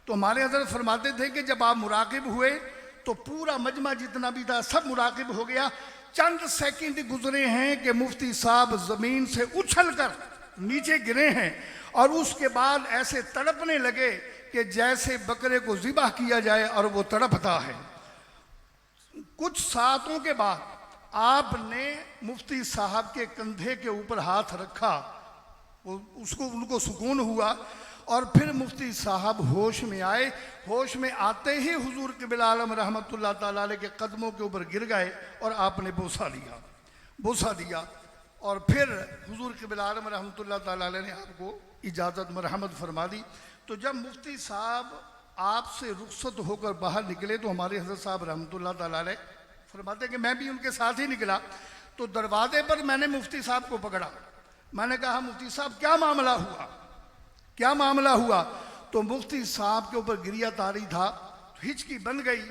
تو ہمارے حضرت فرماتے تھے کہ جب آپ مراقب ہوئے تو پورا مجمع جتنا بھی تھا سب مراقب ہو گیا۔ چند سیکنڈ گزرے ہیں کہ مفتی صاحب زمین سے اچھل کر نیچے گرے ہیں اور اس کے بعد ایسے تڑپنے لگے کہ جیسے بکرے کو ذبح کیا جائے اور وہ تڑپتا ہے۔ کچھ ساعتوں کے بعد آپ نے مفتی صاحب کے کندھے کے اوپر ہاتھ رکھا، ان کو سکون ہوا اور پھر مفتی صاحب ہوش میں آئے۔ ہوش میں آتے ہی حضور قبل عالم رحمۃ اللہ تعالیٰ علیہ کے قدموں کے اوپر گر گئے اور آپ نے بوسہ دیا اور پھر حضور قبل عالم رحمۃ اللہ تعالیٰ علیہ نے آپ کو اجازت مرحمت فرما دی۔ تو جب مفتی صاحب آپ سے رخصت ہو کر باہر نکلے تو ہمارے حضرت صاحب رحمۃ اللہ تعالیٰ علیہ فرماتے کہ میں بھی ان کے ساتھ ہی نکلا۔ تو دروازے پر میں نے مفتی صاحب کو پکڑا، میں نے کہا مفتی صاحب کیا معاملہ ہوا، کیا معاملہ ہوا؟ تو مفتی صاحب کے اوپر گریہ طاری تھا، ہچکی بن گئی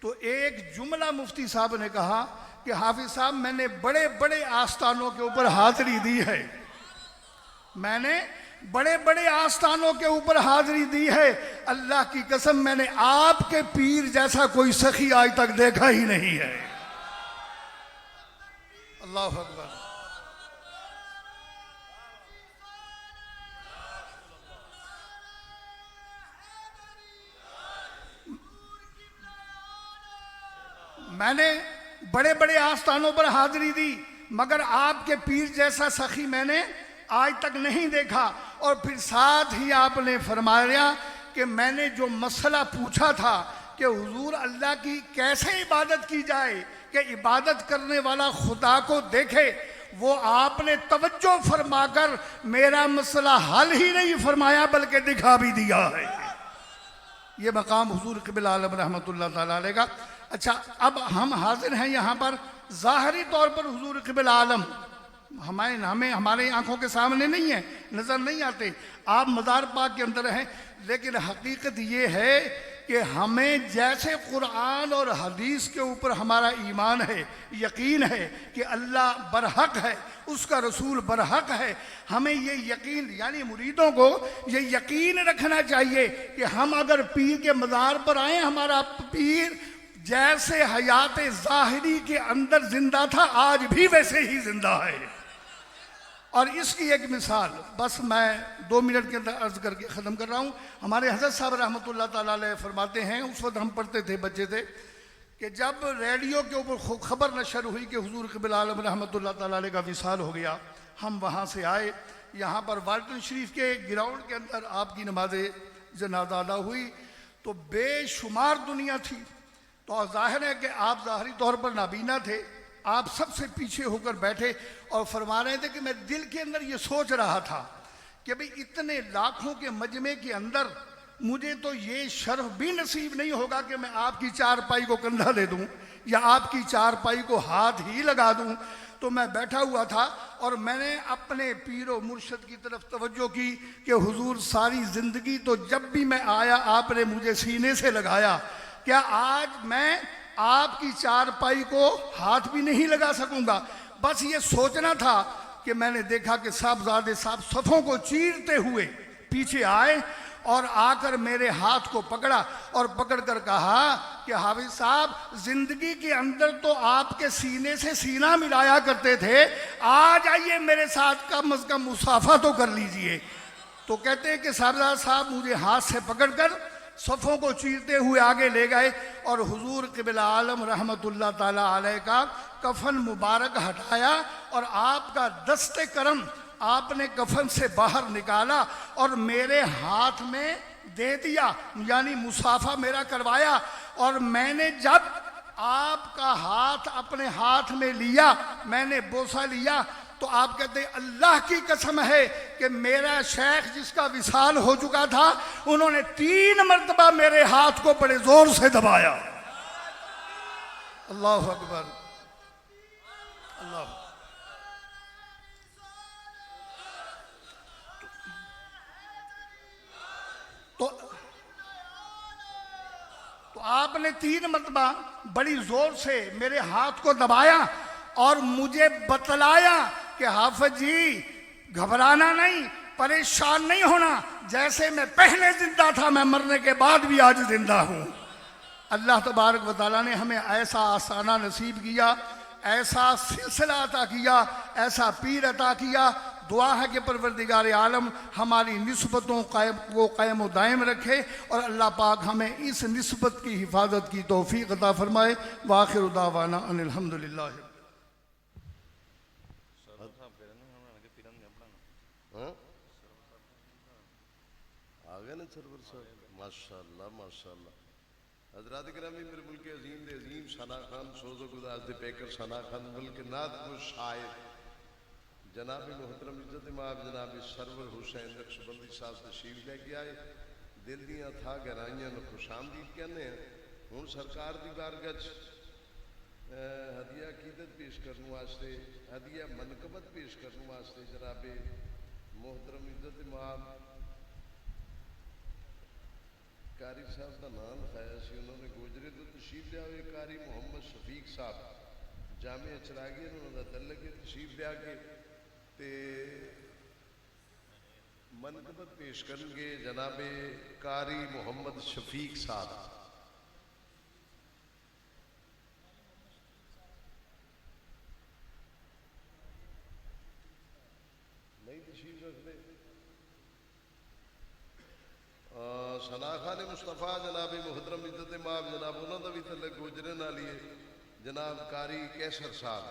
تو ایک جملہ مفتی صاحب نے کہا کہ حافظ صاحب میں نے بڑے بڑے آستانوں کے اوپر حاضری دی ہے، میں نے بڑے بڑے آستانوں کے اوپر حاضری دی ہے، اللہ کی قسم میں نے آپ کے پیر جیسا کوئی سخی آج تک دیکھا ہی نہیں ہے۔ اللہ اکبر۔ میں نے بڑے بڑے آستانوں پر حاضری دی، مگر آپ کے پیر جیسا سخی میں نے آج تک نہیں دیکھا۔ اور پھر ساتھ ہی آپ نے فرمایا کہ میں نے جو مسئلہ پوچھا تھا کہ حضور اللہ کی کیسے عبادت کی جائے کہ عبادت کرنے والا خدا کو دیکھے، وہ آپ نے توجہ فرما کر میرا مسئلہ حل ہی نہیں فرمایا بلکہ دکھا بھی دیا ہے۔ یہ مقام حضور قبلہ عالم رحمۃ اللہ تعالیٰ علیہ کا۔ اچھا، اب ہم حاضر ہیں یہاں پر ظاہری طور پر حضور قبلہ عالم ہمارے آنکھوں کے سامنے نہیں ہیں، نظر نہیں آتے، آپ مزار پاک کے اندر ہیں، لیکن حقیقت یہ ہے کہ ہمیں جیسے قرآن اور حدیث کے اوپر ہمارا ایمان ہے، یقین ہے کہ اللہ برحق ہے، اس کا رسول برحق ہے، ہمیں یہ یقین، یعنی مریدوں کو یہ یقین رکھنا چاہیے کہ ہم اگر پیر کے مزار پر آئیں، ہمارا پیر جیسے حیات ظاہری کے اندر زندہ تھا آج بھی ویسے ہی زندہ ہے۔ اور اس کی ایک مثال بس میں 2 منٹ کے اندر عرض کر کے ختم کر رہا ہوں۔ ہمارے حضرت صاحب رحمۃ اللہ تعالیٰ علیہ فرماتے ہیں، اس وقت ہم پڑھتے تھے، بچے تھے، کہ جب ریڈیو کے اوپر خبر نشر ہوئی کہ حضور قبلہ عالم رحمۃ اللہ تعالیٰ علیہ کا وصال ہو گیا، ہم وہاں سے آئے، یہاں پر والٹن شریف کے گراؤنڈ کے اندر آپ کی نماز جنازہ ادا ہوئی، تو بے شمار دنیا تھی۔ تو ظاہر ہے کہ آپ ظاہری طور پر نابینا تھے، آپ سب سے پیچھے ہو کر بیٹھے اور فرما رہے تھے کہ میں دل کے اندر یہ سوچ رہا تھا کہ بھئی اتنے لاکھوں کے مجمع کے اندر مجھے تو یہ شرف بھی نصیب نہیں ہوگا کہ میں آپ کی چارپائی کو کندھا دے دوں یا آپ کی چارپائی کو ہاتھ ہی لگا دوں۔ تو میں بیٹھا ہوا تھا اور میں نے اپنے پیر و مرشد کی طرف توجہ کی کہ حضور ساری زندگی تو جب بھی میں آیا آپ نے مجھے سینے سے لگایا، کیا آج میں آپ کی چارپائی کو ہاتھ بھی نہیں لگا سکوں گا؟ بس یہ سوچنا تھا کہ میں نے دیکھا کہ صاحبزادے صاحب صفوں کو چیرتے ہوئے پیچھے آئے اور آ کر میرے ہاتھ کو پکڑا اور پکڑ کر کہا کہ حافظ صاحب زندگی کے اندر تو آپ کے سینے سے سینہ ملایا کرتے تھے، آج آئیے میرے ساتھ کم از کم مصافحہ تو کر لیجئے۔ تو کہتے ہیں کہ صاحبزادہ صاحب مجھے ہاتھ سے پکڑ کر صفوں کو چیرتے ہوئے آگے لے گئے اور حضور قبلہ عالم رحمۃ اللہ تعالیٰ علیہ کا کفن مبارک ہٹایا اور آپ کا دست کرم آپ نے کفن سے باہر نکالا اور میرے ہاتھ میں دے دیا، یعنی مصافحہ میرا کروایا۔ اور میں نے جب آپ کا ہاتھ اپنے ہاتھ میں لیا، میں نے بوسہ لیا، تو آپ کہتے ہیں اللہ کی قسم ہے کہ میرا شیخ جس کا وصال ہو چکا تھا انہوں نے 3 مرتبہ میرے ہاتھ کو بڑے زور سے دبایا۔ اللہ اکبر، اللہ۔ تو آپ نے 3 مرتبہ بڑی زور سے میرے ہاتھ کو دبایا اور مجھے بتلایا کہ حافظ جی گھبرانا نہیں، پریشان نہیں ہونا، جیسے میں پہلے زندہ تھا میں مرنے کے بعد بھی آج زندہ ہوں۔ اللہ تبارک و تعالیٰ نے ہمیں ایسا آستانہ نصیب کیا، ایسا سلسلہ عطا کیا، ایسا پیر عطا کیا۔ دعا ہے کہ پروردگار عالم ہماری نسبتوں کو قائم و دائم رکھے اور اللہ پاک ہمیں اس نسبت کی حفاظت کی توفیق عطا فرمائے۔ وآخر دعوانا ان الحمدللہ۔ آگے نا سرور صاحب، ماشاءاللہ ماشاءاللہ۔ حضرات گرامی، میرے ملک عظیم دے عظیم ثنا خان سوز و گداز دے پیکر ثنا خان ملک نعت کو شاعر جناب محترم عزت مآب جناب سرور حسین نقش بندی صاحب تشریف لے کے آئے۔ دل دیاں تھا گہرائیاں خوش آمدید کہنے ہیں۔ ہوں سرکار دی بارگاہ ہدیہ عقیدت پیش کرنے واسطے، ہدیہ منقبت پیش کرنے واسطے جناب محترم عزت مآب قاری صاحب کا نام لکھایا سی انہوں نے گوجرے تو تشریف لیا ہوئے قاری محمد شفیق صاحب جامع چراغی انہوں نے دل لگے تشریف لیا کے تے منقبت پیش کریں گے جناب قاری محمد شفیق صاحب. نہیں تشریف رکھ دے. ثنا خان مصطفیٰ جناب محترم عزت مآب جناب انہوں کا بھی تعلق گوجرے نال ہی ہے. جناب قاری کیسر صاحب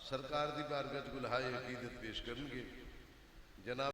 سرکار دی بارگاہ گلہائے عقیدت پیش کریں گے. جناب